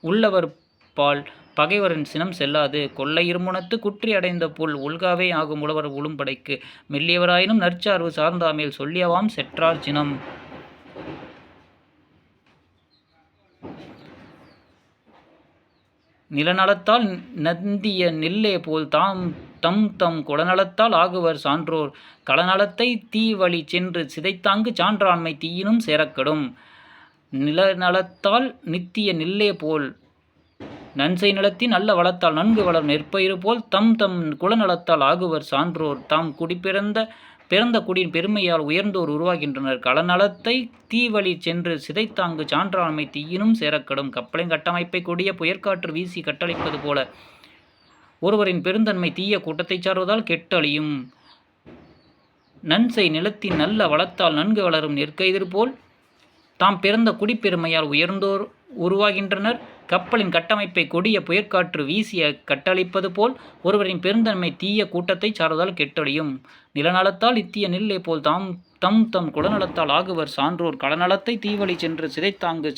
உள்ளவர் பால் பகைவரின் சினம் செல்லாது. கொள்ளை இருமுனத்து குற்றி அடைந்த புல் உள்காவே ஆகும் உழவர் உளும்படைக்கு மெல்லியவராயினும் நற்சார்பு சார்ந்தாமேல் சொல்லியவாம் செற்றார் சினம். நிலநலத்தால் நந்திய நெல்லே போல் தம் குடநலத்தால் ஆகுவர் சான்றோர் களநலத்தை தீ வழி சென்று சிதைத்தாங்கு சான்றாண்மை தீயினும் சேரக்கடும். நிலநலத்தால் நித்திய நில்லே போல் நன்செய் நிலத்தின் நல்ல வளத்தால் நன்கு வளரும் நெற்பயிறு போல் தம் தம் குலநலத்தால் ஆகுவர் சான்றோர் தாம் பிறந்த குடியின் பெருமையால் உயர்ந்தோர் உருவாகின்றனர். களநலத்தை தீவழி சென்று சிதைத்தாங்கு சான்றாண்மை தீயினும் சேரக்கடும். கப்பலின் கட்டமைப்பை கொடிய புயற்காற்று வீசி கட்டளிப்பது போல ஒருவரின் பெருந்தன்மை தீய கூட்டத்தைச் சார்வதால் கெட்டழியும். நன்செய் நிலத்தின் நல்ல வளத்தால் நன்கு வளரும் நெற்கயிறு போல் தாம் பிறந்த குடிப்பெருமையால் உயர்ந்தோர் உருவாகின்றனர். கப்பலின் கட்டமைப்பை கொடிய புயற்காற்று வீசிய கட்டளிப்பது போல் ஒருவரின் பெருந்தன்மை தீய கூட்டத்தை சார்வதால் கெட்டழியும். நிலநலத்தால் நித்திய நில்லே போல் தம் தம் குலநலத்தால் ஆகுவர் சான்றோர் களநலத்தை தீவழி சென்று சிதைத்தாங்கு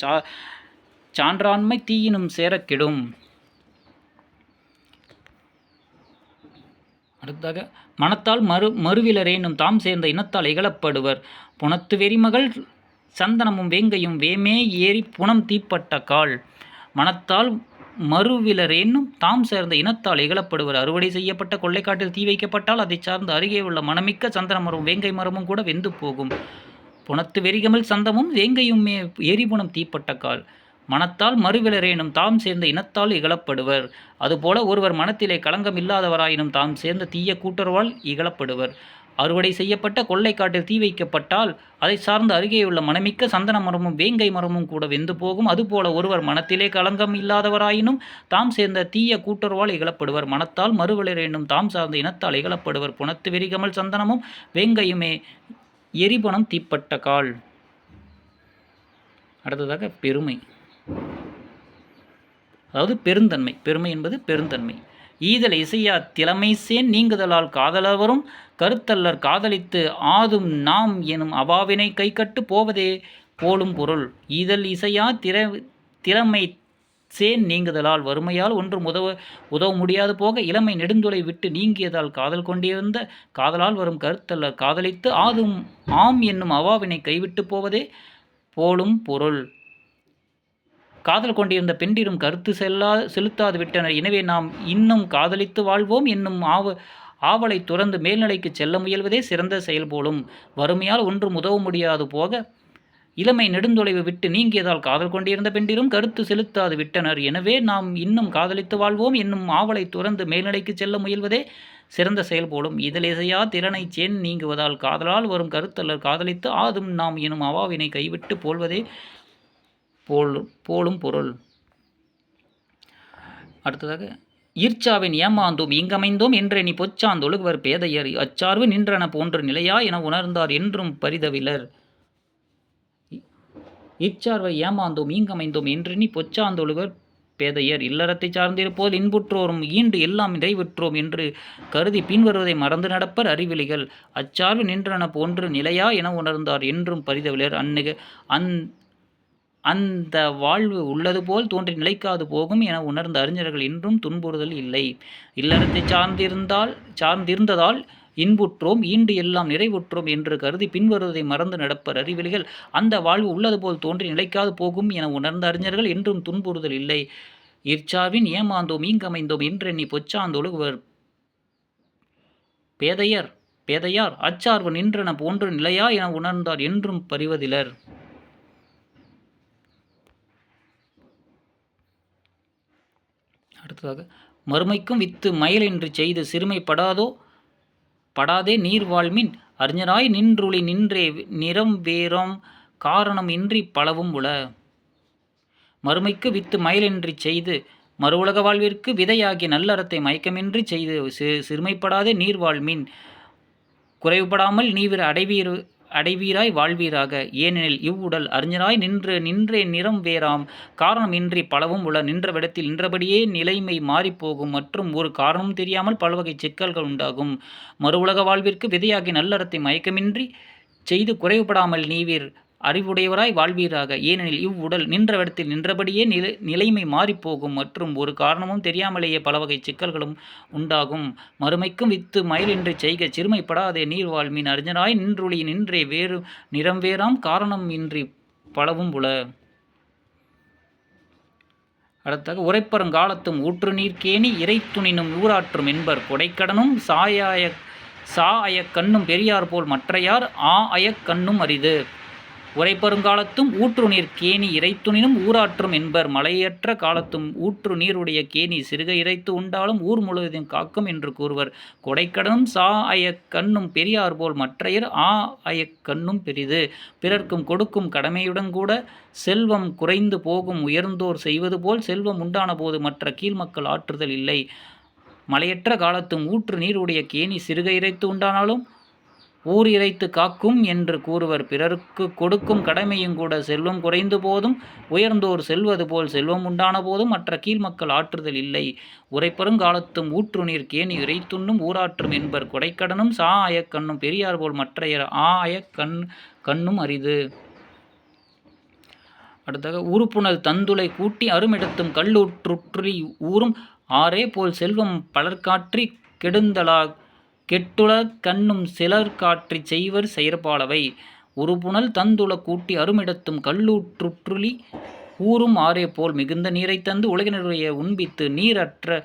சான்றாண்மை தீயினும் சேரக்கெடும். அடுத்ததாக மனத்தால் மறுவிலரேனும் தாம் சேர்ந்த இனத்தால் இகழப்படுவர். புனத்து வெறிமகள் சந்தனமும் வேங்கையும் வேமே ஏறி புனம் தீப்பட்ட கால். மனத்தால் மறுவிலரேனும் தாம் சேர்ந்த இனத்தால் இகழப்படுவர். அறுவடை செய்யப்பட்ட கொள்ளைக்காட்டில் தீ வைக்கப்பட்டால் அதை சார்ந்த அருகே உள்ள மனமிக்க சந்தன மரமும் வேங்கை மரமும் கூட வெந்து போகும். புனத்து வெறிகமல் சந்தமும் வேங்கையும் எரிபுனம் தீப்பட்ட கால். மனத்தால் மறுவிலரேனும் தாம் சேர்ந்த இனத்தால் இகழப்படுவர். அதுபோல ஒருவர் மனத்திலே களங்கம் இல்லாதவராயினும் தாம் சேர்ந்த தீய கூட்டுறவால் இகழப்படுவர். அறுவடை செய்யப்பட்ட கொள்ளைக்காட்டில் தீ வைக்கப்பட்டால் அதை சார்ந்த அருகேயுள்ள மனமிக்க சந்தன மரமும் வேங்கை மரமும் கூட வெந்து போகும். அதுபோல ஒருவர் மனத்திலே களங்கம் இல்லாதவராயினும் தாம் சேர்ந்த தீய கூட்டுறவால் இகழப்படுவர். மனத்தால் மறுவிலரேனும் தாம் சார்ந்த இனத்தால் இகழப்படுவர். புனத்து வெறிகமல் சந்தனமும் வேங்கையுமே எரிபுனம் தீப்பட்ட கால். அடுத்ததாக பெருமை, அதாவது பெருந்தன்மை. பெருமை என்பது பெருந்தன்மை. ஈதல் இசையா திறமைசேன் நீங்குதலால் காதலவரும் கருத்தல்லர் காதலித்து ஆதும் நாம் எனும் அபாவினை கைகட்டு போவதே போலும் பொருள். ஈதல் இசையா திறமை சேன் நீங்குதலால் வறுமையால் ஒன்றும் உதவ முடியாது போக இளமை நெடுந்துளை விட்டு நீங்கியதால் காதல் கொண்டிருந்த காதலால் வரும் கருத்தல்லர் காதலித்து ஆதும் ஆம் என்னும் அவாவினை கைவிட்டு போவதே போலும் பொருள். காதல் கொண்டிருந்த பெண்டிரும் கருத்து செலுத்தாது விட்டனர். எனவே நாம் இன்னும் காதலித்து வாழ்வோம் என்னும் ஆவலை துறந்து மேல்நிலைக்கு செல்ல முயல்வதே சிறந்த செயல் போலும். வறுமையால் ஒன்றும் உதவ முடியாது போக இளமை நெடுந்தொலைவு விட்டு நீங்கியதால் காதல் கொண்டிருந்த பெண்டிரும் கருத்து செலுத்தாது விட்டனர். எனவே நாம் இன்னும் காதலித்து வாழ்வோம் என்னும் ஆவலை துறந்து மேல்நிலைக்கு செல்ல முயல்வதே சிறந்த செயல் போலும். இதிலேசையா திறனை சேன் நீங்குவதால் காதலால் வரும் கருத்தல்லர் காதலித்து ஆதும் நாம் எனும் அவாவினை கைவிட்டு போல்வதே போலும் பொருள். அடுத்ததாக ஈர்ச்சாவின் ஏமாந்தோம் இங்கமைந்தோம் என்றெனி பொச்சாந்தொழுகுவர் பேதையர் அச்சார்வு நின்றன போன்று நிலையா என உணர்ந்தார் என்றும் பரிதவிலர். ஈர்ச்சார்வை ஏமாந்தோம் ஈங்கமைந்தோம் என்றெனி பொச்சாந்தொழுகுவர் பேதையர் இல்லறத்தை சார்ந்திருப்போல் இன்புற்றோரும் ஈண்டு எல்லாம் நிறைவுற்றோம் என்று கருதி பின்வருவதை மறந்து நடப்பர் அறிவிலிகள். அச்சார்வு நின்றன போன்று நிலையா என உணர்ந்தார் என்றும் பரிதவிலர். அந்த வாழ்வு உள்ளது போல் தோன்றி நிலைக்காது போகும் என உணர்ந்த அறிஞர்கள் இன்றும் துன்புறுதல் இல்லை. இல்லறத்தை சார்ந்திருந்ததால் இன்புற்றோம் ஈண்டு எல்லாம் நிறைவுற்றோம் என்று கருதி பின்வருவதை மறந்து நடப்பர் அறிவிலிகள். அந்த வாழ்வு உள்ளது போல் தோன்றி நிலைக்காது போகும் என உணர்ந்த அறிஞர்கள் என்றும் துன்புறுதல் இல்லை. இற்சார்வின் ஏமாந்தோம் ஈங்கமைந்தோம் என்றெண்ணி பொச்சாந்தொழுகுவர் பேதையார் அச்சார்வு நின்றன போன்று நிலையா என உணர்ந்தார் என்றும் பரிவதிலர். அடுத்ததாக மறுமைக்கும் வித்து மயலென்று செய்து சிறுமை படாதே நீர் வாழ்மின் அறிஞராய் நின்றுளி நின்றே நிறம் வேறம் காரணம் இன்றி பலவும் உள. மறுமைக்கு வித்து மயலென்று செய்து மறுவுலக வாழ்விற்கு விதையாகிய நல்லறத்தை மயக்கமின்றி செய்து சிறுமைப்படாதே நீர் வாழ்மின் குறைவுபடாமல் நீவிர அடைவீராய் வாழ்வீராக. ஏனெனில் இவ்வுடல் அறிஞராய் நின்றே நிறம் வேறாம் காரணம் இன்றி பலவும் உள்ள. நின்றவிடத்தில் நின்றபடியே நிலைமை மாறிப்போகும் மற்றும் ஒரு காரணமும் தெரியாமல் பலவகை சிக்கல்கள் உண்டாகும். மறுவுலக வாழ்விற்கு விதையாகி நல்லறத்தை மயக்கமின்றி செய்து குறைவுபடாமல் நீவீர் அறிவுடையவராய் வாழ்வீராக. ஏனெனில் இவ்வுடல் நின்றவிடத்தில் நின்றபடியே நிலைமை மாறிப்போகும் மற்றும் ஒரு காரணமும் தெரியாமலேயே பலவகை சிக்கல்களும் உண்டாகும். மறுமைக்கும் வித்து மயிலின்றி செய்க சிறுமைப்படாதே நீர் வாழ்மின் அறிஞராய் நின்றுளி நின்றே நிறம் வேறாம் காரணம் இன்றி பலவும் உள. அடுத்தாக உரைப்பருங்காலத்தும் ஊற்று நீர்க்கேணி இறைத்துணினும் ஊராற்றும் என்பர் கொடைக்கடனும் சா அயக்கண்ணும் பெரியார் போல் மற்றையார் அயக்கண்ணும் அரிது. உரைப்பருங்காலத்தும் ஊற்று நீர் கேணி இறைத்துணினும் ஊராற்றும் என்பர். மழையற்ற காலத்தும் ஊற்று நீருடைய கேணி சிறுக இறைத்து உண்டாலும் ஊர் முழுவதும் காக்கும் என்று கூறுவர். கொடைக்கடனும் சா அயக் கண்ணும் பெரியார் போல் மற்றையர் ஆ அயக் கண்ணும் பெரிது. பிறர்க்கும் கொடுக்கும் கடமையுடன் கூட செல்வம் குறைந்து போகும். உயர்ந்தோர் செய்வது போல் செல்வம் உண்டான போது மற்ற கீழ்மக்கள் ஆற்றுதல் இல்லை. மழையற்ற காலத்தும் ஊற்று நீருடைய கேணி சிறுக இறைத்து உண்டானாலும் ஊர் இறைத்து காக்கும் என்று கூறுவர். பிறருக்கு கொடுக்கும் கடமையும் கூட செல்வம் குறைந்து போதும் உயர்ந்தோர் செல்வது போல் செல்வம் உண்டான போதும் மற்ற கீழ்மக்கள் ஆற்றுதல் இல்லை. உரைப்பருங்காலத்தும் ஊற்று நீர் கேணி இறைத்துண்ணும் ஊராற்றும் என்பர். கொடைக்கடனும் சா அயக் கண்ணும் பெரியார் போல் மற்றையர் ஆ அயக் கண்ணும் அரிது. அடுத்தாக உறுப்புணல் தந்துளை கூட்டி அருமிடத்தும் கல்லூற்றுற்றி ஊரும் ஆரே போல் செல்வம் பலர்காற்றி கெட்டுளர் கண்ணும் சிலர் காற்றிச் செய்வர் செயற்பாலவை. உறுப்புணல் தந்துள கூட்டி அருமிடத்தும் கல்லூற்றுற்றுளி ஊரும் ஆரே போல் மிகுந்த நீரை தந்து உலகினருடைய உண்பித்து நீர் அற்ற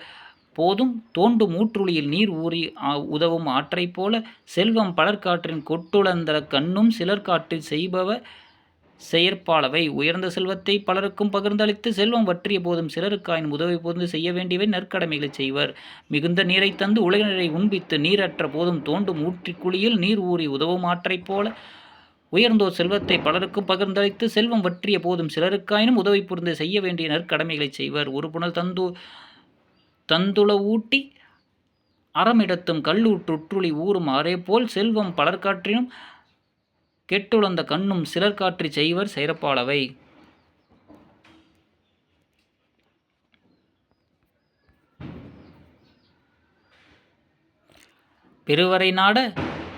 போதும் தோண்டும் ஊற்றுளியில் நீர் ஊறி உதவும் ஆற்றை போல செல்வம் பலர்காற்றின் கொட்டுளந்த கண்ணும் சிலர் காற்றில் செய்பவ செயற்பாலவை. உயர்ந்த செல்வத்தை பலருக்கும் பகிர்ந்தளித்து செல்வம் வற்றிய போதும் சிலருக்காயின் உதவி புரிந்து செய்ய வேண்டியவை நற்கடமைகளை செய்வர். மிகுந்த நீரை தந்து உலகினரை உண்பித்து நீரற்ற போதும் தோண்டும் ஊற்றிக்குழியில் நீர் ஊறி உதவும் ஆற்றைப் போல உயர்ந்தோர் செல்வத்தை பலருக்கும் பகிர்ந்தளித்து செல்வம் வற்றிய போதும் சிலருக்காயினும் உதவி புரிந்து செய்ய வேண்டிய நற்கடமைகளை செய்வர். உறுப்புணல் தந்துள ஊட்டி அறமிடத்தும் கல்லூற்றுற்றுளி ஊரும் ஆரே போல் செல்வம் பலர்காற்றினும் கெட்டுளந்த கண்ணும் சிலர் காற்றி செய்வர் செயற்பாலவை. பெருவரை நாட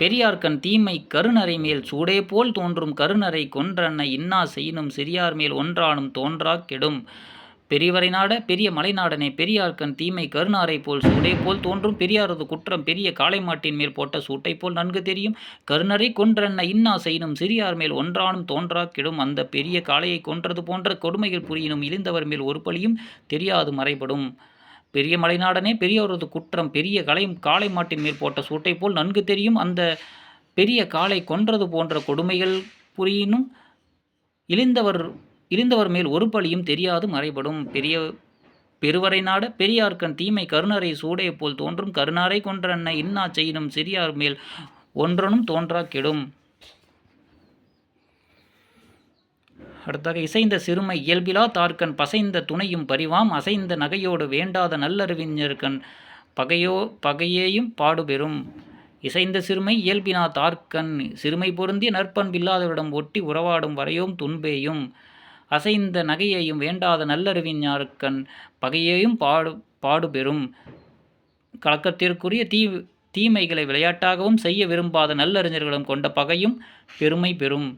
பெரியார்கண் தீமை கருநரை மேல் சூடே போல் தோன்றும். கருநரை கொன்றன்ன இன்னா செய்யினும் சிறியார் மேல் ஒன்றானும் தோன்றா கெடும். பெரியவரை நாட பெரிய மலைநாடனே பெரியார்கண் தீமை கருணாரை போல் சூடே போல் தோன்றும். பெரியாரது குற்றம் பெரிய காளை மாட்டின் மேல் போட்ட சூட்டை போல் நன்கு தெரியும். கருணரை கொன்றன்ன இன்னா செய்யினும் சிறியார் மேல் ஒன்றானும் தோன்றா கெடும். அந்த பெரிய காளையை கொன்றது போன்ற கொடுமைகள் புரியினும் இழிந்தவர் மேல் ஒரு பழியும் தெரியாது மறைபடும். பெரிய மலைநாடனே பெரியோரது குற்றம் பெரிய காளை மாட்டின் மேல் போட்ட சூட்டை போல் நன்கு தெரியும். அந்த பெரிய காளை கொன்றது போன்ற கொடுமைகள் புரியினும் இழிந்தவர் மேல் ஒரு பழியும் தெரியாது மறைபடும். பெருவரை நாட பெரியார்கண் தீமை கருணரை சூடே போல் தோன்றும். கருணாரை கொன்றன்ன இன்னா செய்யினும் சிறியார் மேல் ஒன்றனும் தோன்றா கெடும். அடுத்தாக இசைந்த சிறுமை இயல்பிலா தார்கண் பசைந்த துணையும் பரிவாம். அசைந்த நகையோடு வேண்டாத நல்லறிவிஞர்கண் பகையேயும் பாடுபெறும். இசைந்த சிறுமை இயல்பினா தார்கண் சிறுமை பொருந்திய நற்பண்பில்லாதவரிடம் ஒட்டி உறவாடும் வரையோம் துன்பேயும். அசைந்த நகையையும் வேண்டாத நல்லறிவிஞர்கண் பகையையும் பாடுபெறும். கலக்கத்திற்குரிய தீமைகளை விளையாட்டாகவும் செய்ய விரும்பாத நல்லறிஞர்களும் கொண்ட பகையும் பெருமை பெறும்.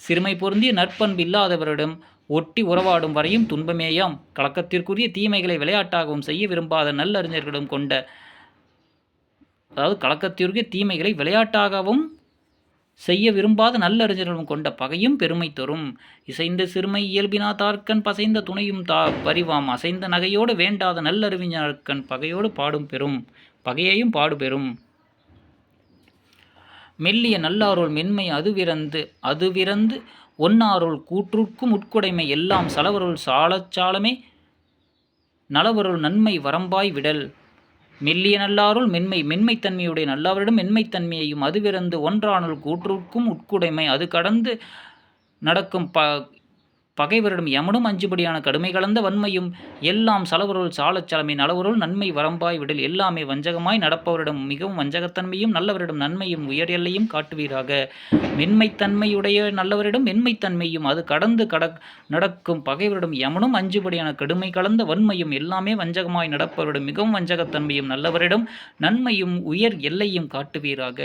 சிறுமை பொருந்திய நற்பண்பு இல்லாதவரிடம் ஒட்டி உறவாடும் வரையும் துன்பமேயாம். கலக்கத்திற்குரிய தீமைகளை விளையாட்டாகவும் செய்ய விரும்பாத நல்லறிஞர்களும் கொண்ட கலக்கத்திற்குரிய தீமைகளை விளையாட்டாகவும் செய்ய விரும்பாத நல்லறிஞர்களும் கொண்ட பகையும் பெருமை தரும். இசைந்த சிறுமை இயல்பினா தார்கண் பசைந்த துணையும் பரிவாம். அசைந்த நகையோடு வேண்டாத நல்லறிவிஞர்கண் பகையையும் பாடுபெறும். மெல்லிய நல்லாருள் மென்மை அதுவிரந்து ஒன்னாருள் கூற்றுக்கும் உட்குடைமை எல்லாம் சலவருள் சாலமே நலவருள் நன்மை வரம்பாய் விடல். மெல்லிய நல்லாருள் மென்மைத்தன்மையுடைய நல்லாவரிடம் மென்மைத்தன்மையையும் அதுவிறந்து ஒன்றானுள் கூற்றுக்கும் உட்குடைமை அது கடந்து நடக்கும் பகைவரிடம் யமனும் அஞ்சுபடியான கடுமை கலந்த வன்மையும் எல்லாம் சலவருள் சாலச்சலமை நலவருள் நன்மை வரம்பாய் விடல். எல்லாமே வஞ்சகமாய் நடப்பவரிடம் மிகவும் வஞ்சகத்தன்மையும் நல்லவரிடம் நன்மையும் உயர் எல்லையும் காட்டுவீராக. மென்மைத்தன்மையுடைய நல்லவரிடம் மென்மைத்தன்மையும் அது கடந்து நடக்கும் பகைவரிடம் யமனும் அஞ்சுபடியான கடுமை கலந்த வன்மையும் எல்லாமே வஞ்சகமாய் நடப்பவரிடம் மிகவும் வஞ்சகத்தன்மையும் நல்லவரிடம் நன்மையும் உயர் எல்லையும் காட்டுவீராக.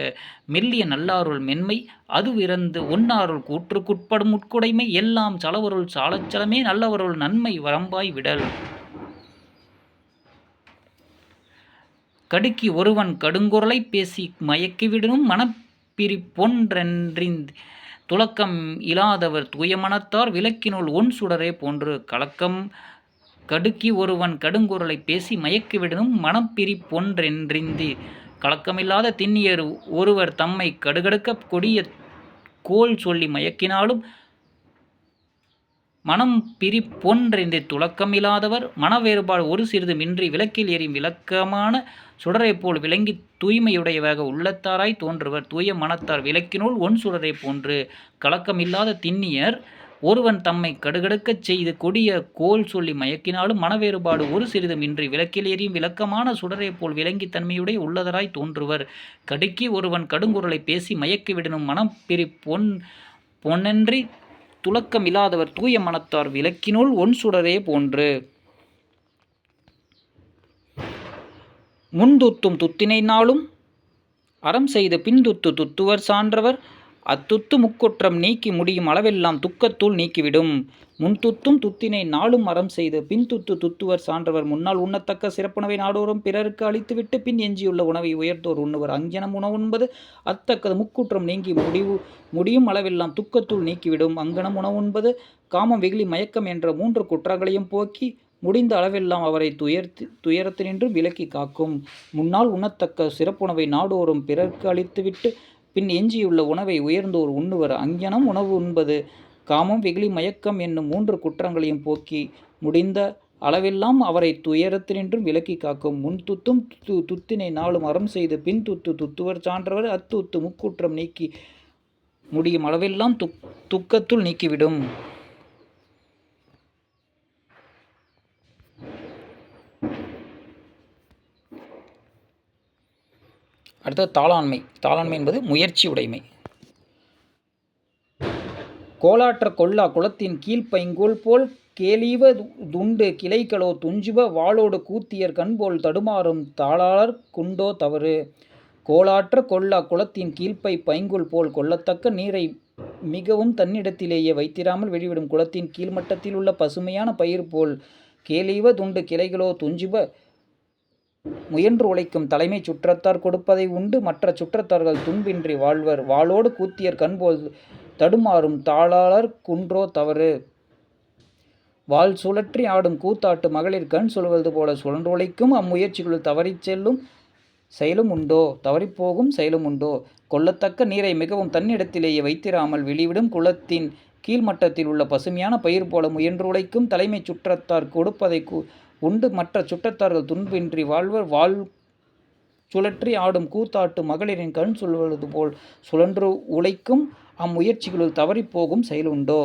மெல்லிய நல்லாருள் மென்மை அதுவிறந்து ஒன்னாருள் கூற்றுக்குட்படும் உட்குடைமை எல்லாம் சலவருள் சாலச்சலமே நல்லவருள் நன்மை வரம்பாய் விடல். கடுக்கி ஒருவன் கடுங்குரலை பேசி மயக்கிவிடனும் மனப்பிரிப்பொன்றென்றின் துலக்கம் இலாதவர் தூய மனத்தார் விளக்கினுள் ஒன் சுடரே போன்று. கடுக்கி ஒருவன் கடுங்குரலை பேசி மயக்கிவிடனும் மனப்பிரிப்பொன்றென்றிந்தி கலக்கமில்லாத திண்ணியர் ஒருவர் தம்மை கடுகடுக்க கொடிய கோல் சொல்லி மயக்கினாலும் மனம் பிரிப்பொன்றென்று துளக்கமில்லாதவர் மனவேறுபாடு ஒரு சிறிது மின்றி விளக்கில் எரியும் விளக்கமான சுடரை போல் விளங்கி தூய்மையுடையவாக உள்ளத்தாராய் தோன்றுவர். தூய மனத்தார் விளக்கினுள் ஒன் சுடரை போன்று கலக்கமில்லாத திண்ணியர் ஒருவன் தம்மை கடுகடுக்கச் செய்து கொடிய கோல் சொல்லி மயக்கினாலும் மனவேறுபாடு ஒரு சிறிதுமின்றி விளக்கில் எரியும் விளக்கமான சுடரை போல் விளங்கி தன்மையுடைய உள்ளதராய் தோன்றுவர். கடுக்கி ஒருவன் கடுங்குரலை பேசி மயக்கிவிடனும் மனம் பொன்னன்றி துளக்கமில்லாதவர் தூய மனத்தார் விளக்கினுள் ஒன் சுடரே போன்று. முன்துத்தும் துத்தினை நாளும் அறம் செய்து பின்துத்து துத்துவர் சான்றவர் அத்துத்து முக்குற்றம் நீக்கி முடியும் அளவெல்லாம் துக்கத்துள் நீக்கிவிடும். முன்துத்தும் துத்தினை நாளும் அறம் செய்து பின்துத்து துத்துவர் சான்றவர் முன்னால் உண்ணத்தக்க சிறப்புணவை நாடோறும் பிறருக்கு அளித்துவிட்டு பின் எஞ்சியுள்ள உணவை உயர்த்தோர் உண்ணுவர். அங்ஙனம் உணவுண்பது அத்தக்கது முக்குற்றம் நீங்கி முடியும் அளவெல்லாம் துக்கத்துள் நீக்கிவிடும். அங்கனம் உணவுண்பது காமம் வெகுளி மயக்கம் என்ற 3 குற்றங்களையும் போக்கி முடிந்த அளவெல்லாம் அவரை துயரத்தினின்றும் விலக்கி காக்கும். முன்னால் உண்ணத்தக்க சிறப்புணவை நாடோறும் பிறர்க்கு அளித்துவிட்டு பின் எஞ்சியுள்ள உணவை உயர்ந்தோர் உண்ணுவர். அங்ஙனம் உணவு உண்பது காமம் வெகுளி மயக்கம் என்னும் 3 குற்றங்களையும் போக்கி முடிந்த அளவெல்லாம் அவரை துயரத்தினின்றும் விலக்கி காக்கும். முன்துத்தும் துத்தினை நாளும் அறம் செய்து பின் துத்துவர் சான்றவர் அத்துத்து முக்குற்றம் நீக்கி முடியும் அளவெல்லாம் துக்கத்துள் நீக்கிவிடும். அடுத்தது தாளாண்மை. தாளாண்மை என்பது முயற்சி உடைமை. கோலாற்ற கொல்லா குளத்தின் கீழ்ப்பைங்கோல் போல் கேலீவ துண்டு கிளைகளோ துஞ்சுவ வாளோடு கூத்தியர் கண்போல் தடுமாறும் தாளாளர் குண்டோ தவறு. கோலாற்ற கொல்லா குளத்தின் கீழ்ப்பை பைங்கோல் போல் கொள்ளத்தக்க நீரை மிகவும் தன்னிடத்திலேயே வைத்திராமல் வெளிவிடும் குளத்தின் கீழ்மட்டத்தில் உள்ள பசுமையான பயிர் போல் கேலீவ துண்டு கிளைகளோ துஞ்சுவ முயன்று உழைக்கும் தலைமை சுற்றத்தார் கொடுப்பதை உண்டு மற்ற சுற்றத்தார்கள் துன்பின்றி வாழ்வர். வாளோடு கூத்தியர் கண்போல் தடுமாறும் தாளாளர் குன்றோ தவறு. வாள் சுழற்றி ஆடும் கூத்தாட்டு மகளிர் கண் சொல்வது போல சுழன்று உழைக்கும் அம்முயற்சிகளுள் தவறிப்போகும் செயலும் உண்டோ. கொள்ளத்தக்க நீரை மிகவும் தன்னிடத்திலேயே வைத்திராமல் வெளிவிடும் குளத்தின் கீழ்மட்டத்தில் உள்ள பசுமையான பயிர் போல முயன்று உழைக்கும் தலைமை சுற்றத்தார் கொடுப்பதை உண்டு மற்ற சுற்றத்தார்கள் துன்பின்றி வாழ்வர். வாழ் சுழற்றி ஆடும் கூத்தாட்டு மகளிரின் கண் சொல்வது போல் சுழன்று உழைக்கும் அம்முயற்சிகளுள் தவறிப்போகும் செயலுண்டோ.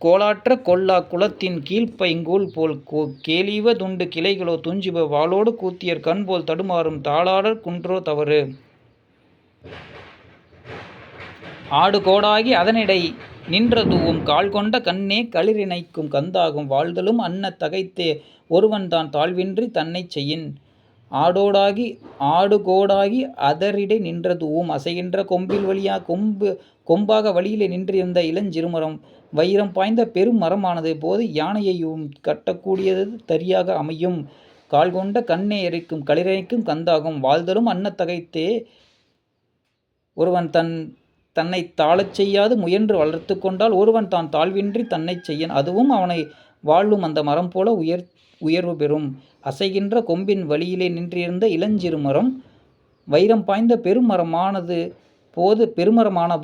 கோலாற்ற கொல்லா குளத்தின் கீழ்ப்பைங்கூல் போல் கேலீவ துண்டு கிளைகளோ துஞ்சுவ வாளோடு கூத்தியர் கண்போல் தடுமாறும் தாளாளர் குன்றோ தவறு. ஆடு கோடாகி அதனிடை நின்றதுவும் கால் கொண்ட கண்ணே களிரிணைக்கும் கந்தாகும் வாழ்தலும் அன்ன தகைத்தே ஒருவன் தான் தாழ்வின்றி தன்னை செய்யின். ஆடு கோடாகி அதரிடை நின்றதுவும் அசைகின்ற கொம்பில் கொம்பாக வழியிலே நின்றிருந்த இளஞ்சிறுமரம் வைரம் பாய்ந்த பெரும் மரமானது போது யானையையும் கட்டக்கூடியது தரியாக அமையும். கால் கொண்ட கண்ணே எரிக்கும் களிரிணைக்கும் கந்தாகும் வாழ்தலும் அன்ன தகைத்தே ஒருவன் தன்னை தாழச் செய்யாது முயன்று வளர்த்து கொண்டால் ஒருவன் தான் தாழ்வின்றி தன்னை செய்யன். அதுவும் அவனை வாழும் அந்த மரம் போல உயர்வு பெறும். அசைகின்ற கொம்பின் வழியிலே நின்றிருந்த இளஞ்சிறு மரம் வைரம் பாய்ந்த பெருமரமான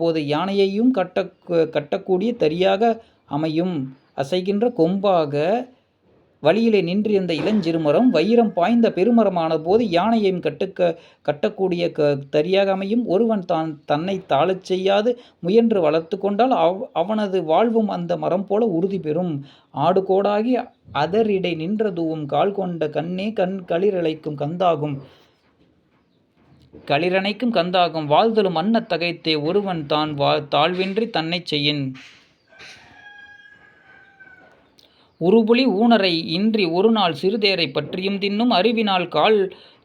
போது யானையையும் கட்டக்கூடிய தரியாக அமையும். அசைகின்ற கொம்பாக வழியிலே நின்றிருந்த இளஞ்சிறுமரம் வைரம் பாய்ந்த பெருமரமான போது யானையையும் கட்டக்கூடிய தரியாக அமையும். ஒருவன் தன்னை தாழச் செய்யாது முயன்று வளர்த்து கொண்டால் அவனது வாழ்வும் அந்த மரம் போல உறுதி பெறும். ஆடு கோடாகி அதரிடை நின்றதுவும் கால் கொண்ட கண்ணே களிரணைக்கும் கந்தாகும் வாழ்தலும் அன்ன தகைத்தே ஒருவன் தான் தாழ்வின்றி தன்னை செய்யின். உருபுலி ஊனரை இன்றி ஒரு நாள் சிறுதேரை பற்றியும் தின்னும் அறிவினால் கால்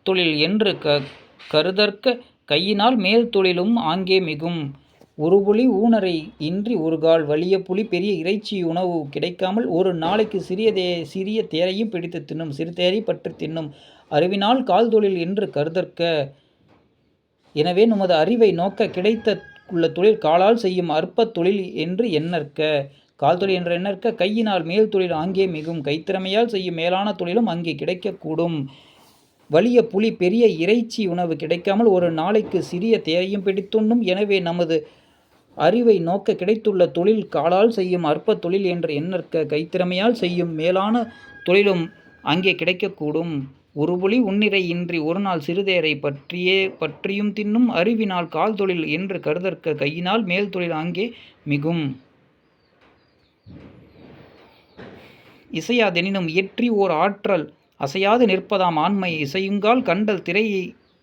தொழில் என்று கருதற்க கையினால் மேல் தொழிலும் ஆங்கே மிகும். உருபுலி ஊனரை இன்றி ஒரு கால் வலிய புலி பெரிய இறைச்சி உணவு கிடைக்காமல் ஒரு நாளைக்கு சிறிய தேரையும் பிடித்து தின்னும் சிறுதேரை பற்றி தின்னும் அறிவினால் கால் தொழில் என்று கருதற்க. எனவே நமது அறிவை நோக்க கிடைத்த உள்ள தொழில் காலால் செய்யும் அற்ப தொழில் என்று எண்ணற்க. கால் தொழில் என்ற எண்ணற்க கையினால் மேல் தொழில் ஆங்கே மிகும். கைத்திறமையால் செய்யும் மேலான தொழிலும் அங்கே கிடைக்கக்கூடும். வலிய புலி பெரிய இறைச்சி உணவு கிடைக்காமல் ஒரு நாளைக்கு சிறிய தேரையும் பிடித்துண்ணும். எனவே நமது அறிவை நோக்க கிடைத்துள்ள தொழில் காலால் செய்யும் அற்ப தொழில் என்று எண்ணற்க கைத்திறமையால் செய்யும் மேலான தொழிலும் அங்கே கிடைக்கக்கூடும். ஒரு புலி உன்னிறை இன்றி ஒரு நாள் சிறுதேரை பற்றியும் தின்னும். அறிவினால் கால் தொழில் என்று கருதற்க கையினால் மேல் தொழில் அங்கே மிகும். இசையாதெனினும் இயற்றி ஓர் ஆற்றல் அசையாது நிற்பதாம் ஆண்மை. இசையுங்கால் கண்டல் திரை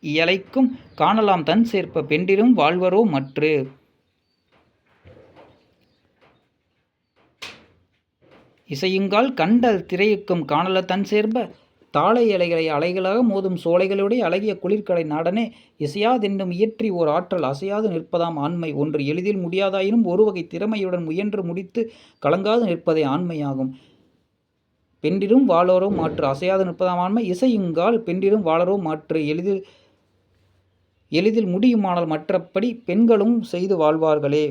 இயலைக்கும் காணலாம் தன் சேர்ப்ப பெண்டிரும் வாழ்வரோ மற்று. இசையுங்கால் கண்டல் திரையுக்கும் காணல தன் சேர்ப்ப தாளை இலைகளை அலைகளாக மோதும் சோலைகளுடைய அழகிய குளிர்கடை நாடனே. இசையாதென்னும் இயற்றி ஓர் ஆற்றல் அசையாது நிற்பதாம் ஆண்மை. ஒன்று எளிதில் முடியாதாயினும் ஒரு வகை திறமையுடன் முயன்று முடித்து கலங்காது நிற்பதே ஆண்மையாகும். பெண்டிரும் வாளரோ மாற்று. அசையாது நிற்பதாம் ஆண்மை. இசையுங்கால் பெண்டிரும் வாளரோ மாற்று. எளிதில் முடியுமானால் மற்றபடி பெண்களும் செய்து வாழ்வார்களே.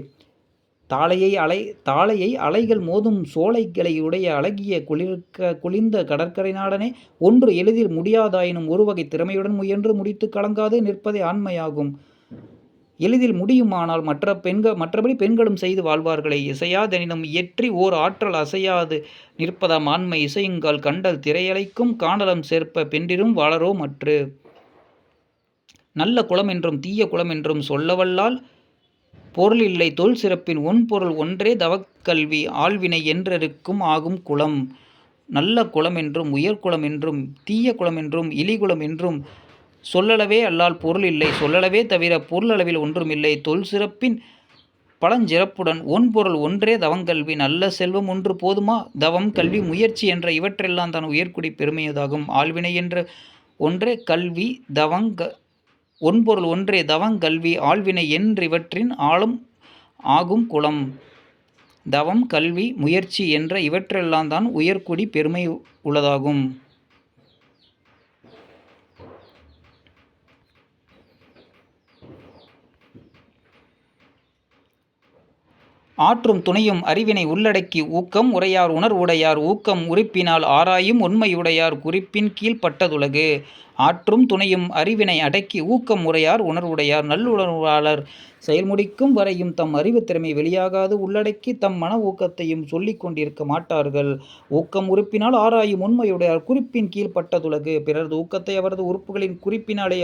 தாளையை அலைகள் மோதும் சோலைகளையுடைய அழகிய குளிர்ந்த கடற்கரை நாடனே. ஒன்று எளிதில் முடியாதாயினும் ஒரு வகை திறமையுடன் முயன்று முடித்து கலங்காது நிற்பதே ஆண்மையாகும். எளிதில் முடியுமானால் மற்றபடி பெண்களும் செய்து வாழ்வார்களே. இசையாதெனினும் இயற்றி ஓர் ஆற்றல் அசையாது நிற்பதாம் ஆண்மை. இசையுங்கால் கண்டல் திரையலைக்கும் காணலம் சேர்ப்ப பெண்டிரும் வாளரோ மற்று. நல்ல குலம் என்றும் தீய குலம் என்றும் சொல்லவல்லால் பொருள் இல்லை தொல் சிறப்பின் ஒன்பொருள் ஒன்றே தவக்கல்வி ஆழ்வினை என்றிருக்கும் ஆகும் குலம். நல்ல குலம் என்றும் உயர்குலம் என்றும் தீய குலம் என்றும் இழிகுலம் என்றும் சொல்லளவே அல்லால் பொருள் இல்லை. சொல்லளவே தவிர பொருளளவில் ஒன்றுமில்லை. தொல் சிறப்பின் பழஞ்சிறப்புடன் ஒன்பொருள் ஒன்றே தவங்கல்வி. நல்ல செல்வம் ஒன்று போதுமா? தவம் கல்வி முயற்சி என்ற இவற்றெல்லாம் தான் உயர்குடி பெருமையதாகும். ஆழ்வினை என்ற ஒன்றே கல்வி ஒன்பொருள் ஒன்றே தவங்கல்வி ஆழ்வினை என்றிவற்றின் ஆளும் ஆகும் குலம். தவம் கல்வி முயற்சி என்ற இவற்றெல்லாம் தான் உயர்குடி பெருமை உள்ளதாகும். ஆற்றும் துணையும் அறிவினை உள்ளடக்கி ஊக்கம் உரையார் உணர்வுடையார். ஊக்கம் உறுப்பினால் ஆராயும் உண்மையுடையார் குறிப்பின் கீழ் பட்டதுலகு. ஆற்றும் துணையும் அறிவினை அடக்கி ஊக்கம் உரையார் உணர்வுடையார். நல்லுணர்வாளர் செயல்முடிக்கும் வரையும் தம் அறிவு திறமை வெளியாகாது உள்ளடக்கி தம் மன ஊக்கத்தையும் சொல்லிக் கொண்டிருக்க மாட்டார்கள். ஊக்கம் உறுப்பினால் ஆராயும் உண்மையுடையார் குறிப்பின் கீழ் பட்டதுலகு. பிறரது ஊக்கத்தை அவரது உறுப்புகளின் குறிப்பினாலே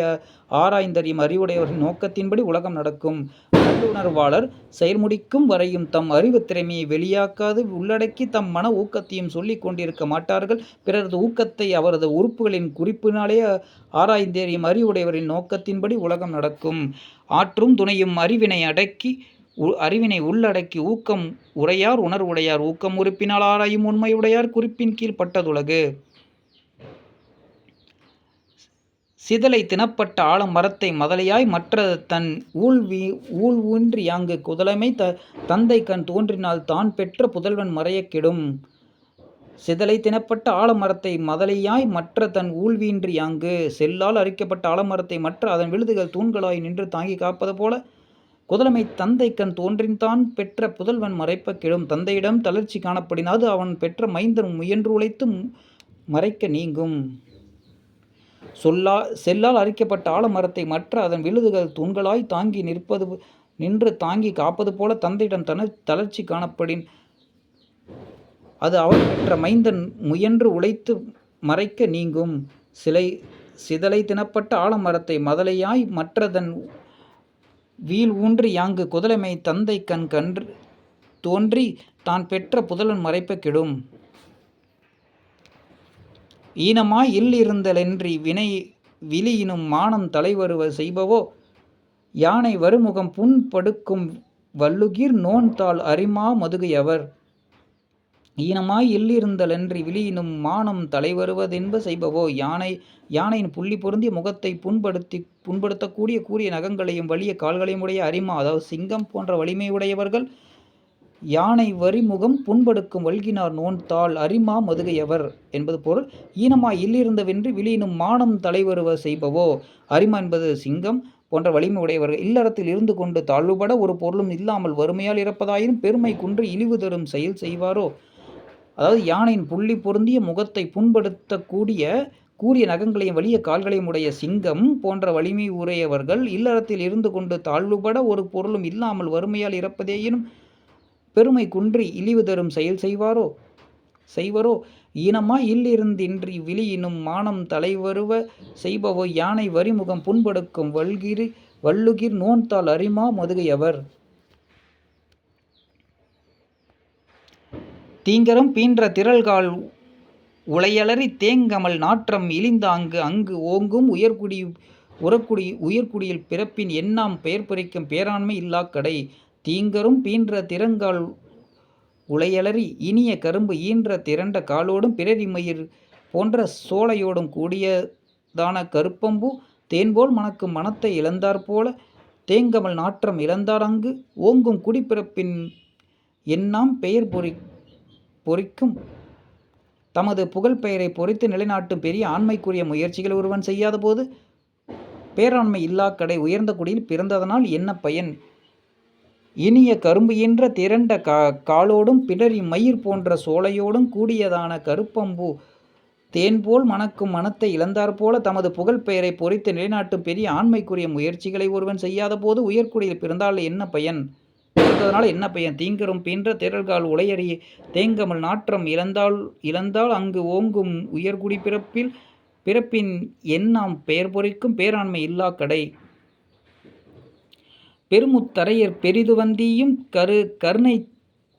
ஆராய்ந்தறியும் அறிவுடையவரின் நோக்கத்தின்படி உலகம் நடக்கும். நல்லுணர்வாளர் செயல்முடிக்கும் வரையும் தம் அறிவு திறமையை வெளியாக்காது உள்ளடக்கி தம் மன ஊக்கத்தையும் சொல்லிக் கொண்டிருக்க மாட்டார்கள். பிறரது ஊக்கத்தை அவரது உறுப்புகளின் குறிப்பினாலே ஆராய்ந்தறியும் அறிவுடையவரின் நோக்கத்தின்படி உலகம் நடக்கும். ஆற்றும் துணையும் அறிவினை உள்ளடக்கி ஊக்கம் உரையார் உணர்வுடையார். ஊக்கம் உறுப்பினால் ஆராயும் உண்மையுடையார் குறிப்பின் கீழ் பட்டதுலகு. சிதலை தினப்பட்ட ஆழம் மரத்தை மதலையாய் மற்ற தன் ஊழ் ஊன்றி யாங்கு குதலைமை தந்தை கண் தோன்றினால் தான் பெற்ற புதல்வன் மறையக் கெடும். சிதலை தினப்பட்ட ஆலமரத்தை மதலையாய் மற்ற தன் ஊழ்வீன்றி யாங்கு. செல்லால் அரிக்கப்பட்ட ஆலமரத்தை மற்ற அதன் விழுதுகள் தூண்களாய் நின்று தாங்கி காப்பது போல குதலைமை தந்தை கண் தோன்றின்தான் பெற்ற புதல்வன் மறைப்ப கெடும். தந்தையிடம் தளர்ச்சி காணப்படினாது அவன் பெற்ற மைந்தன் முயன்று உழைத்து மறைக்க நீங்கும். செல்லால் அரிக்கப்பட்ட ஆலமரத்தை மற்ற அதன் விழுதுகள் தூண்களாய் நின்று தாங்கி காப்பது போல தந்தையிடம் தளர்ச்சி காணப்படின் அது அவன் பெற்ற மைந்தன் முயன்று உழைத்து மறைக்க நீங்கும். சிதலை தினப்பட்ட ஆலமரத்தை மதலையாய் மற்றதன் வீல் ஊன்றி யாங்கு குதலைமை தந்தை கண் தோன்றி தான் பெற்ற புதல்வன் மறைப்ப கெடும். ஈனமாய் இல்லிருந்தலென்றி விழியினும் மானம் தலைவருவ செய்பவோ யானை வருமுகம் புண்படுக்கும் வல்லுகிர் நோன்தாள் அரிமா மதுகையவர். ஈனமாய் இல்லிருந்தலன்றி விழியினும் மானம் தலைவருவதென்ப செய்பவோ யானையின் புள்ளி பொருந்திய முகத்தை புண்படுத்தக்கூடிய கூரிய நகங்களையும் வலிய கால்களையும் உடைய அரிமா அதாவது சிங்கம் போன்ற வலிமையுடையவர்கள் யானை வரிமுகம் புண்படுக்கும் வல்கினார் நோன்தாள் அரிமா மதுகையவர் என்பது பொருள். ஈனமாய் இல்லிருந்தவென்று விழியினும் மானம் தலைவருவ செய்பவோ. அரிமா என்பது சிங்கம் போன்ற வலிமை உடையவர்கள். இல்லறத்தில் இருந்து கொண்டு தாழ்வுபட ஒரு பொருளும் இல்லாமல் வறுமையால் இறப்பதாயினும் பெருமை குன்று இழிவு தரும் செயல் செய்வாரோ. அதாவது யானையின் புள்ளி பொருந்திய முகத்தை புண்படுத்தக்கூடிய கூரிய நகங்களையும் வலிய கால்களையும் உடைய சிங்கம் போன்ற வலிமை உடையவர்கள் இல்லறத்தில் இருந்து கொண்டு தாழ்வுபட ஒரு பொருளும் இல்லாமல் வறுமையால் இறப்பதேயினும் பெருமை குன்றி இழிவு தரும் செயல் செய்வரோ ஈனமாய் இல்லிருந்தின்றி விழியினும் மானம் தலைவருவ செய்பவோ யானை வரிமுகம் புண்படுக்கும் வள்ளுகிர் நோன்தாள் அரிமா மதுகையவர். தீங்கரம் பீன்ற திரள்கால் உளையலறி தேங்கமல் நாற்றம் இழிந்தாங்கு அங்கு ஓங்கும் உயர்குடியில் பிறப்பின் எண்ணாம் பெயர் பொறிக்கும் பேராண்மை இல்லாக்கடை. தீங்கரும் பீன்ற திறங்கால் உளையலறி இனிய கரும்பு ஈன்ற திரண்ட காலோடும் பிறரிமயிர் போன்ற சோலையோடும் கூடியதான கருப்பம்பூ தேன்போல் மணக்கும் மனத்தை இழந்தாற்போல தேங்கமல் நாற்றம் இழந்தார் அங்கு ஓங்கும் குடிப்பிறப்பின் எண்ணாம் பெயர் பொறிக்கும் தமது புகழ் பெயரை பொறித்து நிலைநாட்டும் பெரிய ஆண்மைக்குரிய முயற்சிகள் ஒருவன் செய்யாத போது பேராண்மை இல்லாக்கடை. உயர்ந்த குடியில் பிறந்ததனால் என்ன பயன்? இனிய கரும்பு என்ற திரண்ட காலோடும் பிடரி மயிர் போன்ற சோலையோடும் கூடியதான கருப்பம்பூ தேன்போல் மணக்கும் மனத்தை இழந்தாற்போல தமது புகழ் பெயரை பொறித்து நிலைநாட்டும் பெரிய ஆண்மைக்குரிய முயற்சிகளை ஒருவன் செய்யாத போது உயர்குடியில் பிறந்தால் என்ன பயன்? பிறந்ததனால் என்ன பயன்? தீங்கரும் பீன்ற திரள்கால் உளையறி தேங்கமல் நாற்றம் இழந்தால் அங்கு ஓங்கும் உயர்குடி பிறப்பின் எண்ணாம் பெயர் பொறிக்கும் பேராண்மை இல்லாக்கடை. பெருமுத்தரையர் பெரிதுவந்தியும் கருணை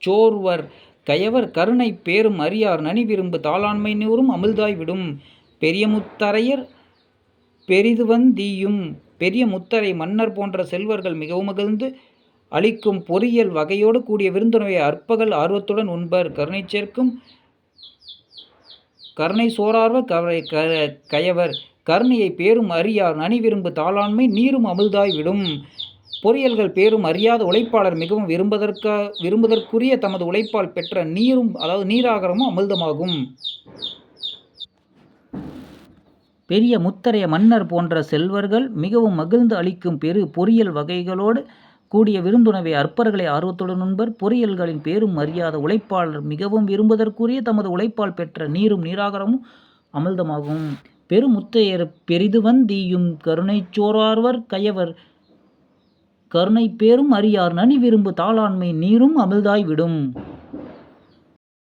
சோர்வர் கயவர் கருணை பேரும் அறியார் நனி விரும்பு தாளாண்மை நூறும் அமிழ்தாய் விடும். பெரிய முத்தரையர் பெரிதுவந்தியும் பெரிய முத்தரை மன்னர் போன்ற செல்வர்கள் மிகவும் மகிழ்ந்து அளிக்கும் பொறியியல் வகையோடு கூடிய விருந்துணவை அற்பகல் ஆர்வத்துடன் உண்பர். கருணை சேர்க்கும் கருணை சோரார்வர் கயவர் கருணையை பேரும் அறியார் நனி விரும்பு தாளாண்மை நீரும் அமிழ்தாய் விடும். பொறியியல்கள் பேரும் அறியாத உழைப்பாளர் மிகவும் விரும்புதற்குரிய தமது உழைப்பால் பெற்ற நீரும் அதாவது நீராகரமும் அமிழ்தமாகும். பெரிய முத்தரைய மன்னர் போன்ற செல்வர்கள் மிகவும் மகிழ்ந்து அளிக்கும் பொறியியல் வகைகளோடு கூடிய விருந்துணவை அற்பர்களை ஆர்வத்துடன் உண்பர். பொறியியல்களின் பேரும் அறியாத உழைப்பாளர் மிகவும் விரும்புவதற்குரிய தமது உழைப்பால் பெற்ற நீரும் நீராகரமும் அமிழ்தமாகும். பெருமுத்தையர் பெரிதுவந்தீயும் கருணை சோரார்வர் கயவர் கருணை பேரும் அறியார் நனி விரும்பு தாளாண்மை நீரும் அமிழ்தாய் விடும்.